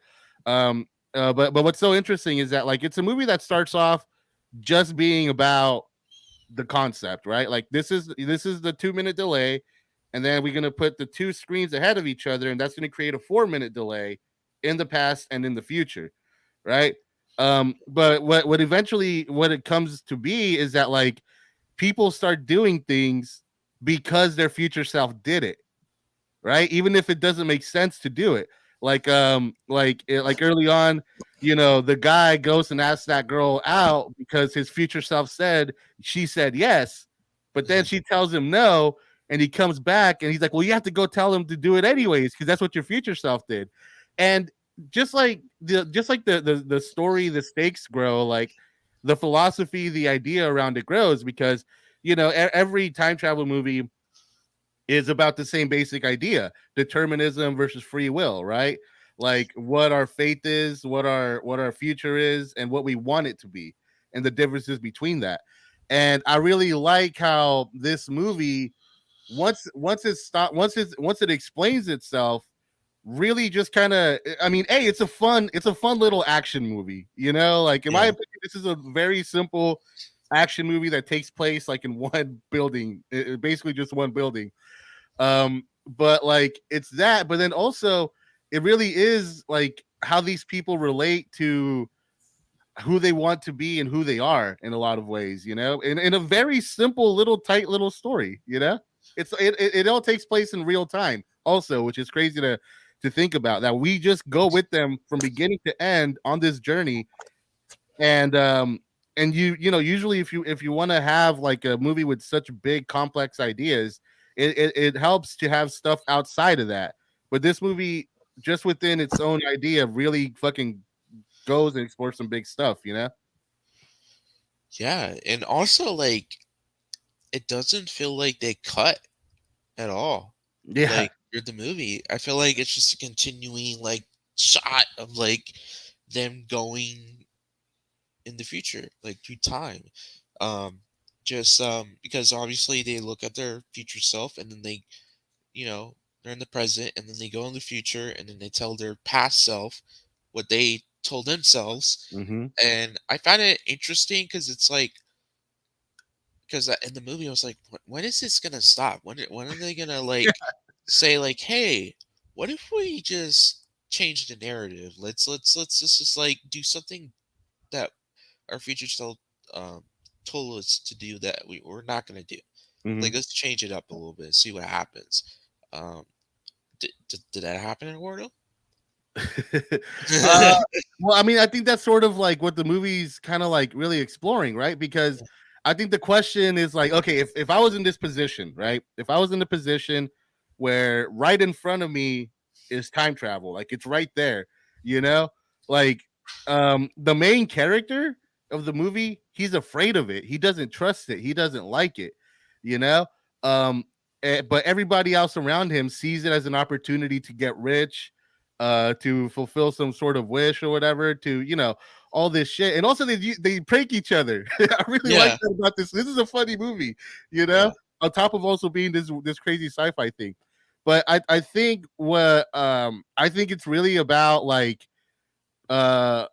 Um, but what's so interesting is that like it's a movie that starts off just being about the concept, right? Like this is the 2 minute delay, and then we're gonna put the two screens ahead of each other, and that's gonna create a 4 minute delay in the past and in the future, right? But what eventually what it comes to be is that like people start doing things because their future self did it, right? Even if it doesn't make sense to do it. Like early on, the guy goes and asks that girl out because his future self said she said yes, but then Mhm. she tells him no, and he comes back and he's like, "Well, you have to go tell him to do it anyways because that's what your future self did." And just like the story, the stakes grow, like the philosophy, the idea around it grows because every time travel movie is about the same basic idea: determinism versus free will, right? Like what our faith is, what our future is, and what we want it to be, and the differences between that. And I really like how this movie, once it explains itself, really just kind of, I mean, hey, it's a fun little action movie, like in my Yeah. opinion, this is a very simple action movie that takes place like in one building, basically just one building. But like it's that, but then also it really is like how these people relate to who they want to be and who they are in a lot of ways, you know, in a very simple little tight little story, you know. It all takes place in real time also, which is crazy to think about, that we just go with them from beginning to end on this journey. And you know, usually if you want to have like a movie with such big complex ideas, it helps to have stuff outside of that. But this movie, just within its own idea, really fucking goes and explores some big stuff, you know. Yeah, and also like it doesn't feel like they cut at all. Yeah. Like through the movie, I feel like it's just a continuing like shot of like them going in the future, like through time. Um, just because obviously they look at their future self and then they, you know, they're in the present and then they go in the future and then they tell their past self what they told themselves. Mm-hmm. And I find it interesting because it's like because in the movie I was like, when is this gonna stop? When are they gonna like say like, hey, what if we just change the narrative? Let's just like do something that our future self um, told us to do that we're not gonna do. Mm-hmm. Like let's change it up a little bit, see what happens. Um, did that happen in Wardo? uh, well, I mean, I think that's sort of like what the movie's kind of like really exploring, right? Because I think the question is like, okay, if I was in this position, right? If I was in the position where right in front of me is time travel, like it's right there, you know, like the main character of the movie, he's afraid of it. He doesn't trust it. He doesn't like it, you know. Um, but everybody else around him sees it as an opportunity to get rich, to fulfill some sort of wish or whatever, to, you know, all this shit. And also they prank each other. I really like Yeah, that about this. This is a funny movie, you know, yeah, on top of also being this crazy sci-fi thing. But I think what I think it's really about like uh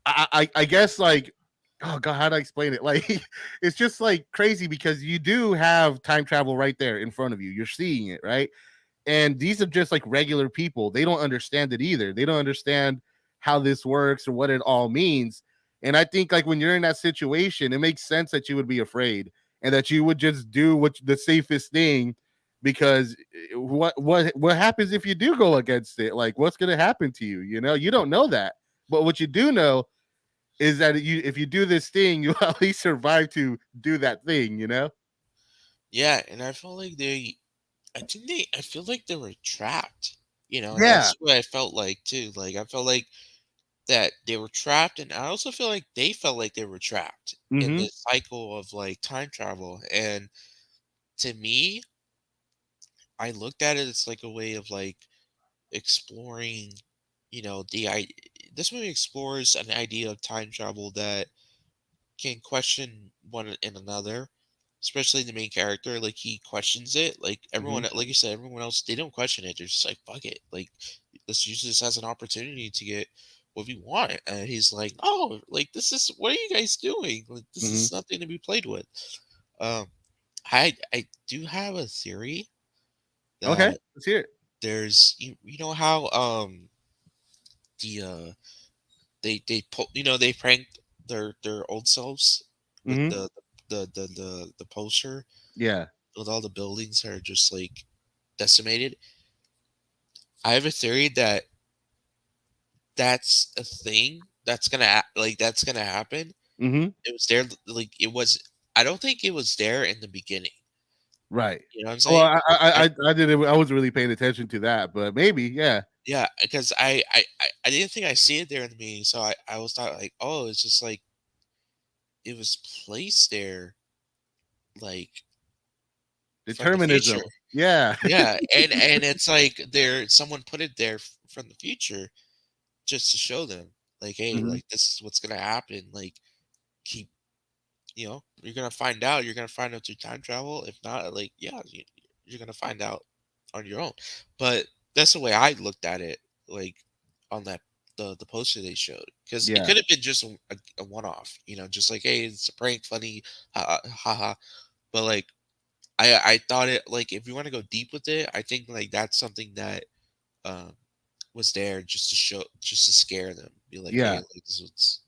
I guess like, oh god, how do I explain it? Like it's just like crazy because you do have time travel right there in front of you. You're seeing it, right? And these are just like regular people. They don't understand it either. They don't understand how this works or what it all means. And I think like when you're in that situation, it makes sense that you would be afraid and that you would just do what the safest thing, because what happens if you do go against it? Like what's going to happen to you? You know, you don't know that. But what you do know is that you, if you do this thing, you'll at least survive to do that thing, you know? yeah. And I felt like I feel like they were trapped. You know, and Yeah. that's what I felt like too. Like I felt like that they were trapped, and I also feel like they felt like they were trapped in Mm-hmm. this cycle of like time travel. And to me, I looked at it as like a way of like exploring, you know, this movie explores an idea of time travel that can question one and another, especially the main character. Like he questions it. Like Mm-hmm. everyone, like you said, everyone else they don't question it. They're just like, fuck it. Like let's use this as an opportunity to get what we want. And he's like, oh, like this is what are you guys doing? Like this Mm-hmm. is nothing to be played with. Um, I do have a theory Okay, that let's hear it. you know how the they pranked their old selves with Mm-hmm. the poster Yeah. with all the buildings that are just like decimated. I have a theory that that's a thing that's gonna happen. Mm-hmm. It was there like it was. I don't think it was there in the beginning. Right. You know what I'm Well, saying? I I didn't. I wasn't really paying attention to that, but maybe, yeah. Yeah, because I didn't think I see it there in the beginning, so I was thought like, oh, it's just like it was placed there like from the Determinism. future. Yeah. Yeah, and it's like there someone put it there from the future just to show them like, hey, Hmm. like this is what's gonna happen. Like keep, you know, you're gonna find out. You're gonna find out through time travel. If not, like yeah, you're gonna find out on your own. But that's the way I looked at it. Like on that the poster they showed, because it Yeah. could have been just a one off. You know, just like hey, it's a prank, funny, ha ha ha. But like I thought it like if you want to go deep with it, I think like that's something that um was there just to show, just to scare them, be like, hey, Yeah. like this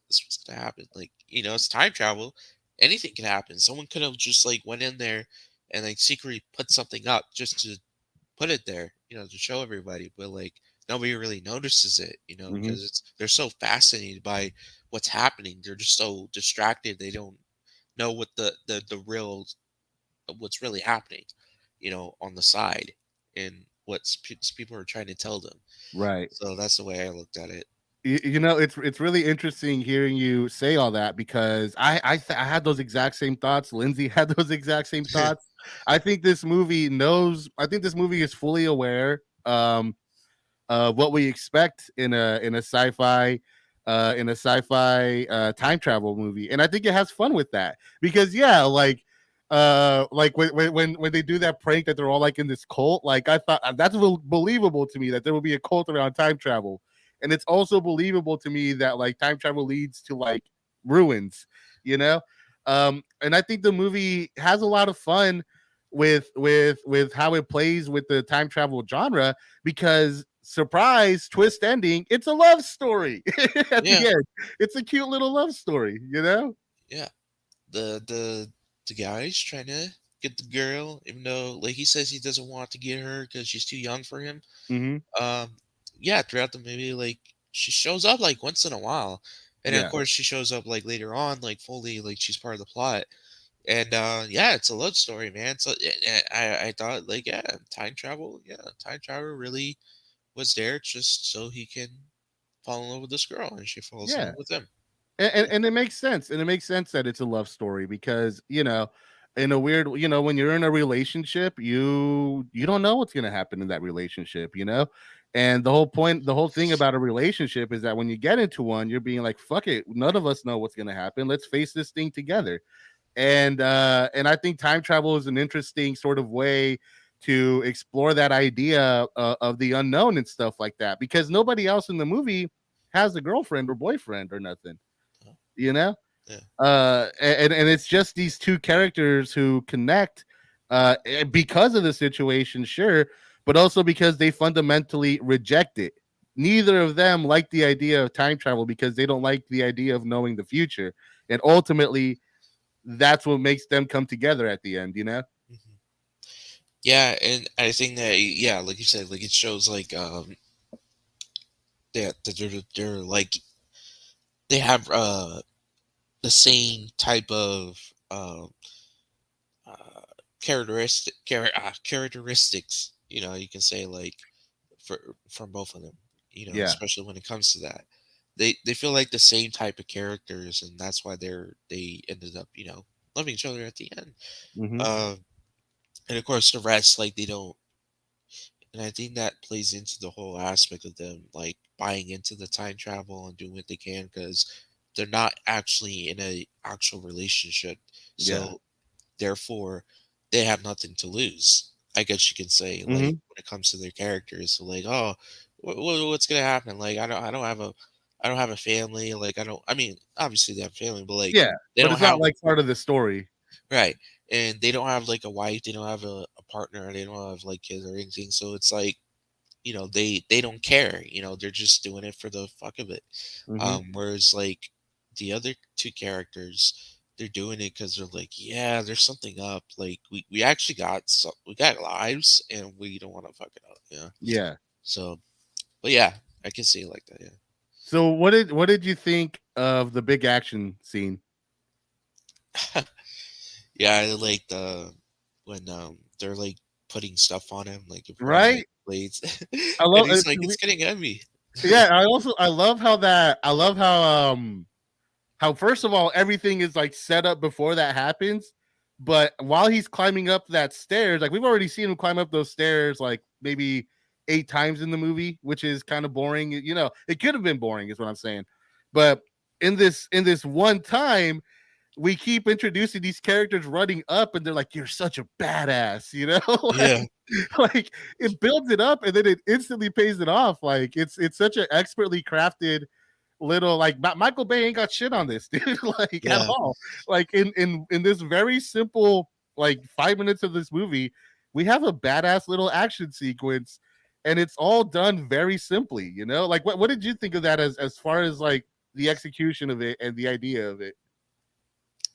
what's gonna happen. Like, it's time travel. Anything can happen. Someone could have just like went in there and like secretly put something up just to put it there, to show everybody. But like nobody really notices it, Hmm. because they're so fascinated by what's happening. They're just so distracted. They don't know what the real what's really happening, on the side, and what people are trying to tell them. Right. So that's the way I looked at it. It's really interesting hearing you say all that because I had those exact same thoughts. Lindsay had those exact same thoughts. I think this movie knows. I think this movie is fully aware. What we expect in a sci-fi time travel movie, and I think it has fun with that because yeah, like when they do that prank that they're all like in this cult, like I thought that's believable to me that there will be a cult around time travel, and it's also believable to me that like time travel leads to like ruins, you know. And I think the movie has a lot of fun with how it plays with the time travel genre because surprise twist ending, it's a love story at Yeah, the end. It's a cute little love story, you know. yeah. The guy's trying to get the girl, even though like he says he doesn't want to get her because she's too young for him. Hmm. Um, yeah, throughout the movie, like she shows up like once in a while, and then, of Yeah. course she shows up like later on, like fully, like she's part of the plot. And yeah, it's a love story, man. So I thought like, yeah, time travel, yeah, time travel really was there just so he can fall in love with this girl, and she falls in Yeah. love with him. And it makes sense, and it makes sense that it's a love story because in a weird, when you're in a relationship, you don't know what's going to happen in that relationship, and the whole thing about a relationship is that when you get into one, you're being like, fuck it, none of us know what's going to happen, let's face this thing together. And I think time travel is an interesting sort of way to explore that idea of the unknown and stuff like that because nobody else in the movie has a girlfriend or boyfriend or nothing, Oh, you know. yeah, And it's just these two characters who connect because of the situation, sure, but also because they fundamentally reject it. Neither of them like the idea of time travel because they don't like the idea of knowing the future, and ultimately that's what makes them come together at the end, you know. hmm, yeah. And I think that, yeah, like you said, like it shows like that they're like they have the same type of uh characteristics. You can say like for from both of them. Yeah. Especially when it comes to that, they feel like the same type of characters, and that's why they ended up loving each other at the end. Hmm. Uh, and of course the rest, like they don't. And I think that plays into the whole aspect of them like buying into the time travel and doing what they can because they're not actually in a actual relationship. Yeah. So therefore, they have nothing to lose. I guess you can say, like Hmm. when it comes to their characters. So like, oh, what's gonna happen? Like I don't have a family. Like I don't. I mean, obviously they have a family, but like Yeah, they but don't it's not have, like part of the story. right, and they don't have like a wife. They don't have a partner. They don't have like kids or anything. So it's like, they don't care. They're just doing it for the fuck of it. Hmm. Whereas like the other two characters, they're doing it because they're like, yeah, there's something up. Like we actually we got lives, and we don't want to fuck it up. Yeah. Yeah. So, but yeah, I can see it like that. So what did you think of the big action scene? Yeah. Yeah, I like the when they're like putting stuff on him, like they're putting like Right? blades, I and love he's it. like, it's getting heavy. Yeah, I love how first of all everything is like set up before that happens, but while he's climbing up that stairs, like we've already seen him climb up those stairs like maybe 8 times in the movie, which is kind of boring. It could have been boring, is what I'm saying. But in this one time, we keep introducing these characters running up, and they're like, "You're such a badass," Yeah. like it builds it up, and then it instantly pays it off. Like it's such an expertly crafted little like Michael Bay ain't got shit on this, dude, like at Yeah. all. Like in this very simple like 5 minutes of this movie, we have a badass little action sequence, and it's all done very simply. You know, like what did you think of that as far as like the execution of it and the idea of it?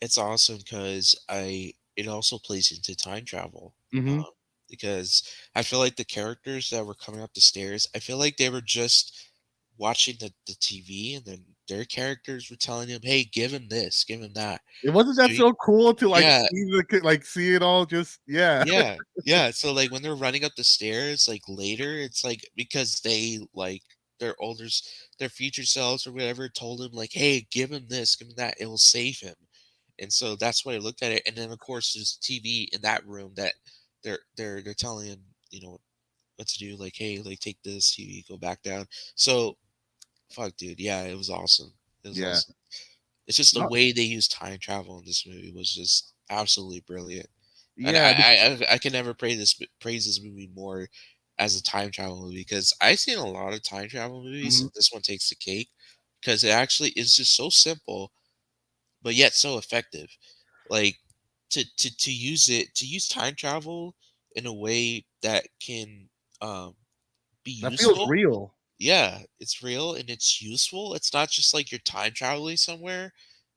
It's awesome because I it also plays into time travel. Mm-hmm. Because I feel like the characters that were coming up the stairs, I feel like they were just watching the TV, and then their characters were telling him, "Hey, give him this, give him that." It wasn't So that so cool to like yeah, see like see it all just yeah. yeah, yeah. So like when they're running up the stairs, like later, it's like because they like their their future selves or whatever told him like, "Hey, give him this, give him that, it will save him." And so that's why I looked at it. And then of course there's TV in that room that they're telling him, you know, what to do. Like, hey, like take this TV, go back down. So fuck, dude, yeah, it was awesome. It was Yeah. awesome. It's just the No, way they used time travel in this movie was just absolutely brilliant. And yeah. I can never praise this movie more as a time travel movie because I've seen a lot of time travel movies, Mhm. and this one takes the cake because it actually is just so simple but yet so effective. Like to use time travel in a way that can um, be That feels useful. real. Yeah, it's real and it's useful. It's not just like you're time traveling somewhere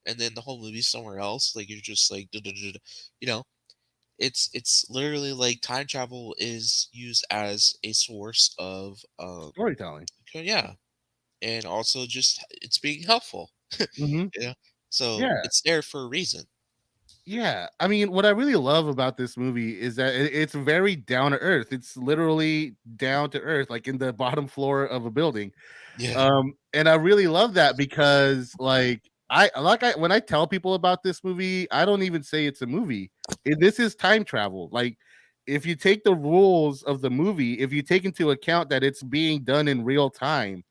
and then the whole movie's somewhere else. Like you're just like, duh, duh, duh, duh. You know, it's literally like time travel is used as a source of Storytelling. yeah, and also just it's being helpful. Mhm. Yeah, so Yeah. it's there for a reason. Yeah, I mean, what I really love about this movie is that it's very down to earth. It's literally down to earth, like in the bottom floor of a building. Yeah, And I really love that because, like, when I tell people about this movie, I don't even say it's a movie. This is time travel. Like, if you take the rules of the movie, if you take into account that it's being done in real time,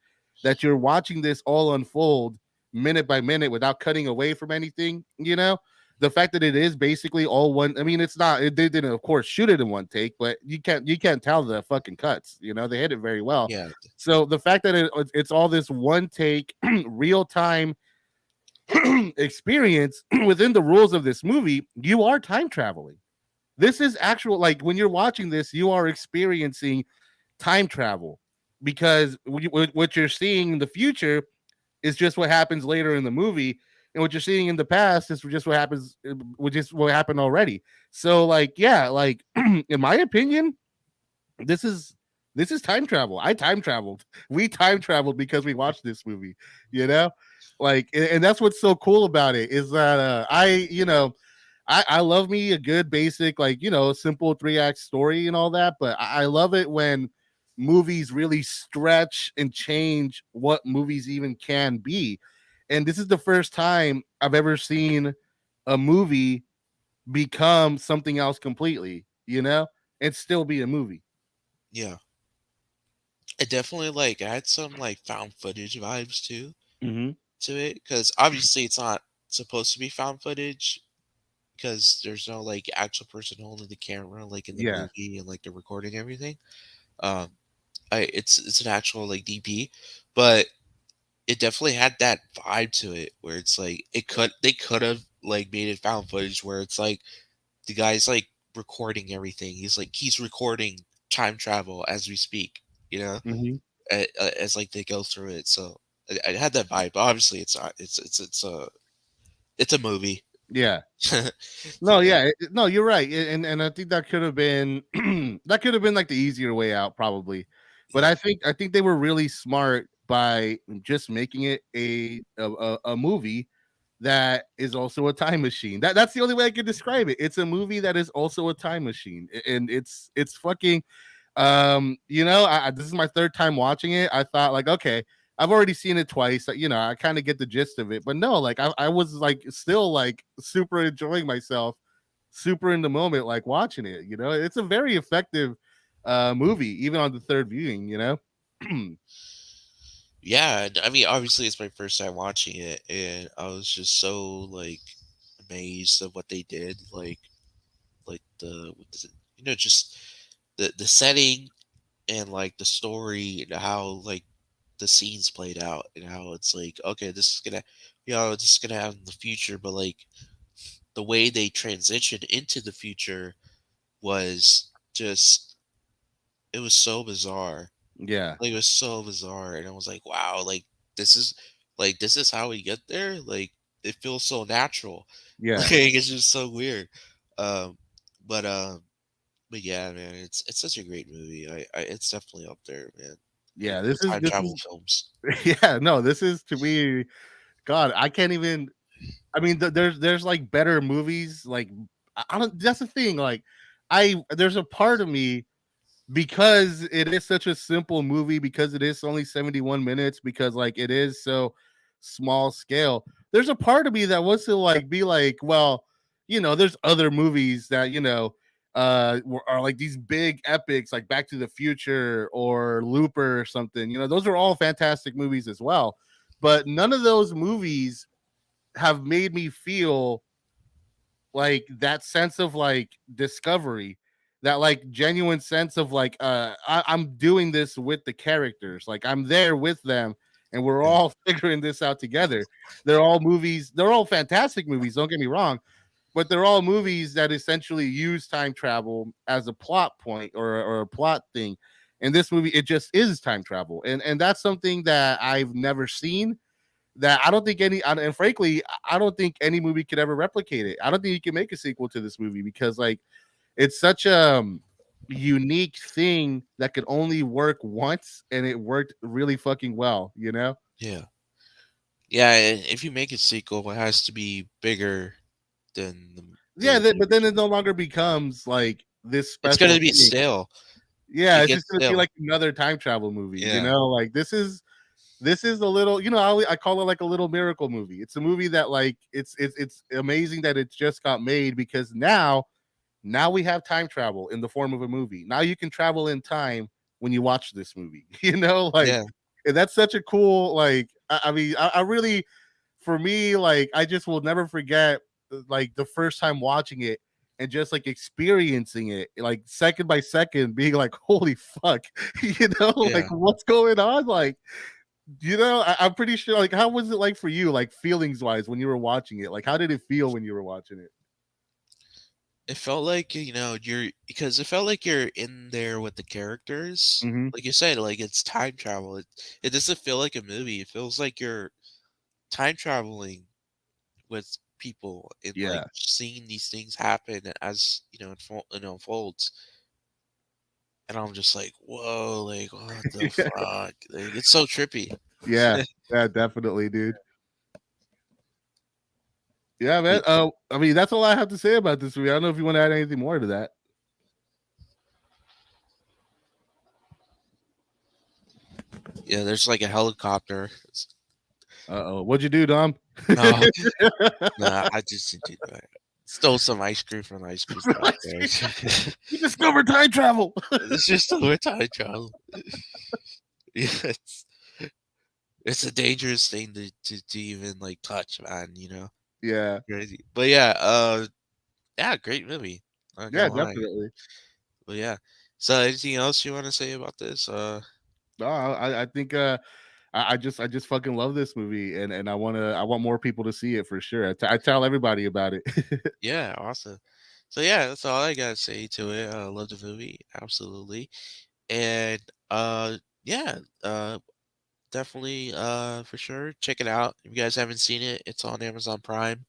that you're watching this all unfold minute by minute without cutting away from anything, you know, the fact that it is basically all one. I mean, it's not. They didn't, of course, shoot it in one take, but you can't tell the fucking cuts. You know, they hit it very well. yeah, So the fact that it's all this one take, real time experience within the rules of this movie, you are time traveling. This is actual, like when you're watching this, you are experiencing time travel because what you're seeing in the future is just what happens later in the movie, and what you're seeing in the past is just what happens, which is what happened already. So, like, yeah, like in my opinion, this is this is time travel. I time traveled. We time traveled because we watched this movie, you know? Like, and that's what's so cool about it is that I love me a good basic, like, simple 3-act story and all that, but I love it when movies really stretch and change what movies even can be. And this is the first time I've ever seen a movie become something else completely, and still be a movie. yeah. It definitely like had some like found footage vibes too Mm-hmm. to it because obviously it's not supposed to be found footage because there's no like actual person holding the camera like in the Yeah. movie and like they're recording everything. Um, it's an actual like DP, but it definitely had that vibe to it where it's like they could have like made it found footage where it's like the guy's like recording everything. He's recording time travel as we speak, you know, Mm-hmm. as like they go through it. So I had that vibe. But obviously, it's not. It's a movie. Yeah. So No, yeah, yeah, no, you're right, and I think that could have been that could have been like the easier way out, probably. But yeah, I think they were really smart by just making it a movie that is also a time machine. That's the only way I could describe it. It's a movie that is also a time machine, and it's fucking this is my third time watching it. I thought, like, okay, I've already seen it twice. I kind of get the gist of it, but no, like I was like still like super enjoying myself, super in the moment, like watching it. It's a very effective movie, even on the third viewing. yeah. I mean, obviously, it's my first time watching it, and I was just so like amazed at what they did. Like just the setting and like the story and how like the scenes played out and how it's like okay this is gonna happen in the future but like the way they transitioned into the future was just it was so bizarre. Yeah, Like, it was so bizarre, and I was like, wow, this is this is how we get there. Like, it feels so natural. yeah, Like, it's just so weird. Um, but but yeah, man, it's such a great movie. It's definitely up there, man. yeah. For time This travel is films. yeah. No, this is to me. God, I can't even. I mean, there's like better movies. Like I don't. That's the thing. Like there's a part of me because it is such a simple movie, because it is only 71 minutes, because like it is so small scale. There's a part of me that wants to like be like, well, there's other movies that are like these big epics, like Back to the Future or Looper or something. Those are all fantastic movies as well, but none of those movies have made me feel like that sense of like discovery, that like genuine sense of like I'm doing this with the characters, like I'm there with them, and we're Yeah, all figuring this out together. They're all fantastic movies, don't get me wrong, but they're all movies that essentially use time travel as a plot point, or a plot thing. And this movie, it just is time travel, and that's something that I've never seen, that I don't think and frankly, I don't think any movie could ever replicate it. I don't think you can make a sequel to this movie, because like it's such a unique thing that could only work once, and it worked really fucking well. yeah, yeah. And if you make a sequel, it has to be bigger than Yeah, the but then it original. no longer becomes like this It's gonna special be thing. stale. Yeah, It it's just gets gonna be stale. like another time travel movie. Yeah, Like this is a little, I call it like a little miracle movie. It's a movie that like it's amazing that it just got made, because now we have time travel in the form of a movie. Now you can travel in time when you watch this movie. Like, yeah, and that's such a cool, like, I mean, I really, for me, like, I just will never forget, like, the first time watching it and just like experiencing it, like, second by second, being like, holy fuck, like, yeah. what's going on? Like, I'm pretty sure, like, how was it like for you, like, feelings wise, when you were watching it? Like, how did it feel when you were watching it? It felt like, because it felt like you're in there with the characters. Mm-hmm. Like you said, like it's time travel. It doesn't feel like a movie. It feels like you're time traveling with people and like Yeah. seeing these things happen as it unfolds. And I'm just like, whoa, like what the fuck? Like it's so trippy. Yeah, yeah, definitely, dude. Yeah, man. But, I mean, that's all I have to say about this movie. I don't know if you want to add anything more to that. yeah, there's like a helicopter. Uh-oh. What'd you do, Dom? No, no, I just stole some ice cream from the ice cream shop there. You discovered time travel. It's just a time travel. Yeah, it's a dangerous thing to even like touch, man. Yeah. Crazy. But yeah, yeah, great movie. Not Yeah, gonna lie. definitely. But yeah. So anything else you want to say about this? No, I think I just fucking love this movie, and I want more people to see it for sure. I tell everybody about it. Yeah, awesome. So yeah, that's all I gotta say to it. I love the movie, absolutely. And yeah, definitely for sure check it out. If you guys haven't seen it, it's on Amazon Prime.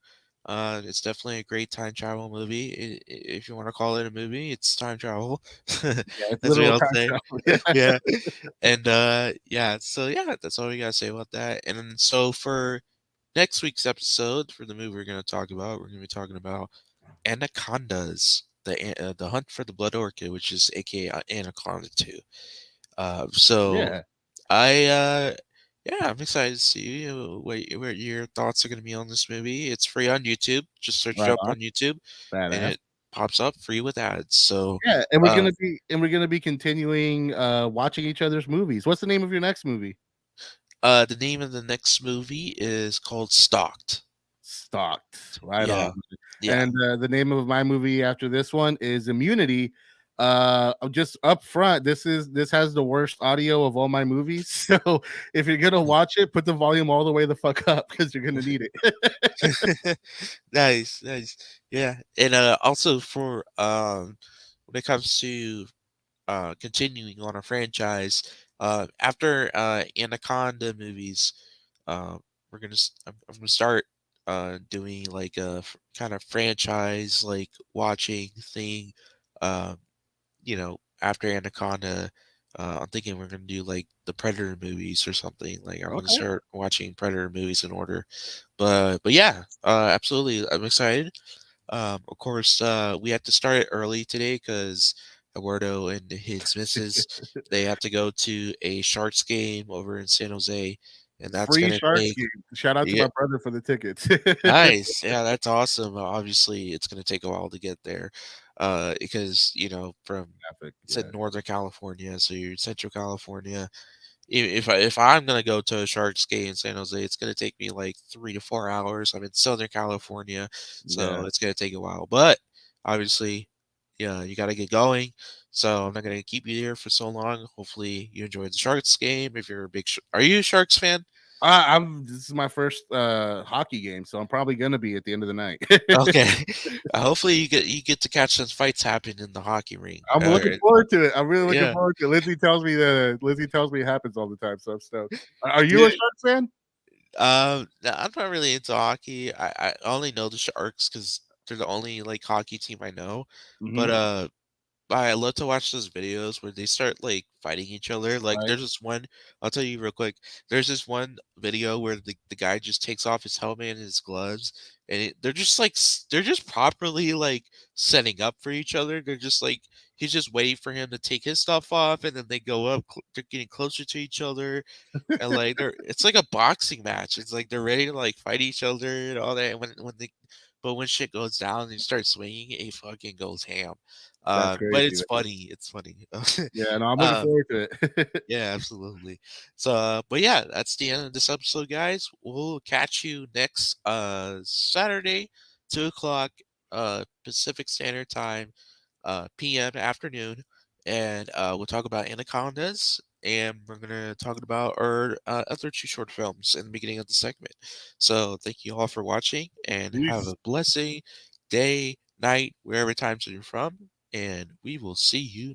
It's definitely a great time travel movie. If you want to call it a movie, it's time travel, Yeah, it's as we literal all time say. travel. Yeah. Yeah. And yeah, so yeah, that's all we gotta say about that. And then so for next week's episode, for the movie we're gonna talk about, we're gonna be talking about Anacondas, the Hunt for the Blood Orchid, which is aka Anaconda 2. So Yeah. yeah, I'm excited to see what your thoughts are going to be on this movie. It's free on YouTube. Just search it Right up on. on YouTube, and Badass. it pops up free with ads. So, Yeah, and we're uh, gonna be continuing watching each other's movies. What's the name of your next movie? the name of the next movie is called Stalked. Stalked. Right Yeah, on. yeah, And the name of my movie after this one is Immunity. Just up front, this has the worst audio of all my movies. So if you're gonna watch it, put the volume all the way the fuck up, because you're gonna need it. nice, nice. Yeah, and also for when it comes to continuing on a franchise. After Anaconda movies, uh, I'm gonna start doing like a kind of franchise like watching thing. Um, after Anaconda, I'm thinking we're gonna do like the Predator movies or something. Like I'm gonna Okay. start watching Predator movies in order. But yeah, absolutely, I'm excited. Of course, we had to start it early today because Eduardo and his missus they have to go to a Sharks game over in San Jose, and that's Free gonna Sharks take game. Shout out to yeah, my brother for the tickets. nice. Yeah, that's awesome. Obviously, it's gonna take a while to get there, because from Traffic, it's in yeah. Northern California, so you're in Central California. If I'm gonna go to a Sharks game in San Jose, it's gonna take me like 3 to 4 hours. I'm in Southern California, so Yeah. it's gonna take a while. But obviously, yeah, you gotta get going. So I'm not gonna keep you here for so long. Hopefully, you enjoyed the Sharks game. If you're a are you a Sharks fan? I'm this is my first hockey game, so I'm probably gonna be at the end of the night. Okay. Hopefully, you get to catch some fights happen in the hocky ring. I'm looking forward to it. I'm really looking Yeah. forward to it. Lindsay tells me it happens all the time, so I'm stoked. Are you a Yeah. Sharks fan? No, I'm not really into hockey. I only know the Sharks because they're the only like hockey team I know. But Mhm. I love to watch those videos where they start like fighting each other. Like Right. there's this one, I'll tell you real quick. There's this one video where the guy just takes off his helmet and his gloves, and they're just like they're just properly like setting up for each other. They're just like he's just waiting for him to take his stuff off, and then they go up. They're getting closer to each other, and like it's like a boxing match. It's like they're ready to like fight each other and all that. And but when shit goes down and you start swinging, it fucking goes ham. That's But crazy, it's man. funny. It's funny. Yeah, no, I'm looking um, forward to it. yeah, absolutely. So, but yeah, that's the end of this episode, guys. We'll catch you next Saturday, 2 o'clock Pacific Standard Time, PM afternoon, and we'll talk about anacondas, and we're gonna talk about our other two short films in the beginning of the segment. So, thank you all for watching, and have Peace. a blessing day, night, wherever time zone you're from, and we will see you.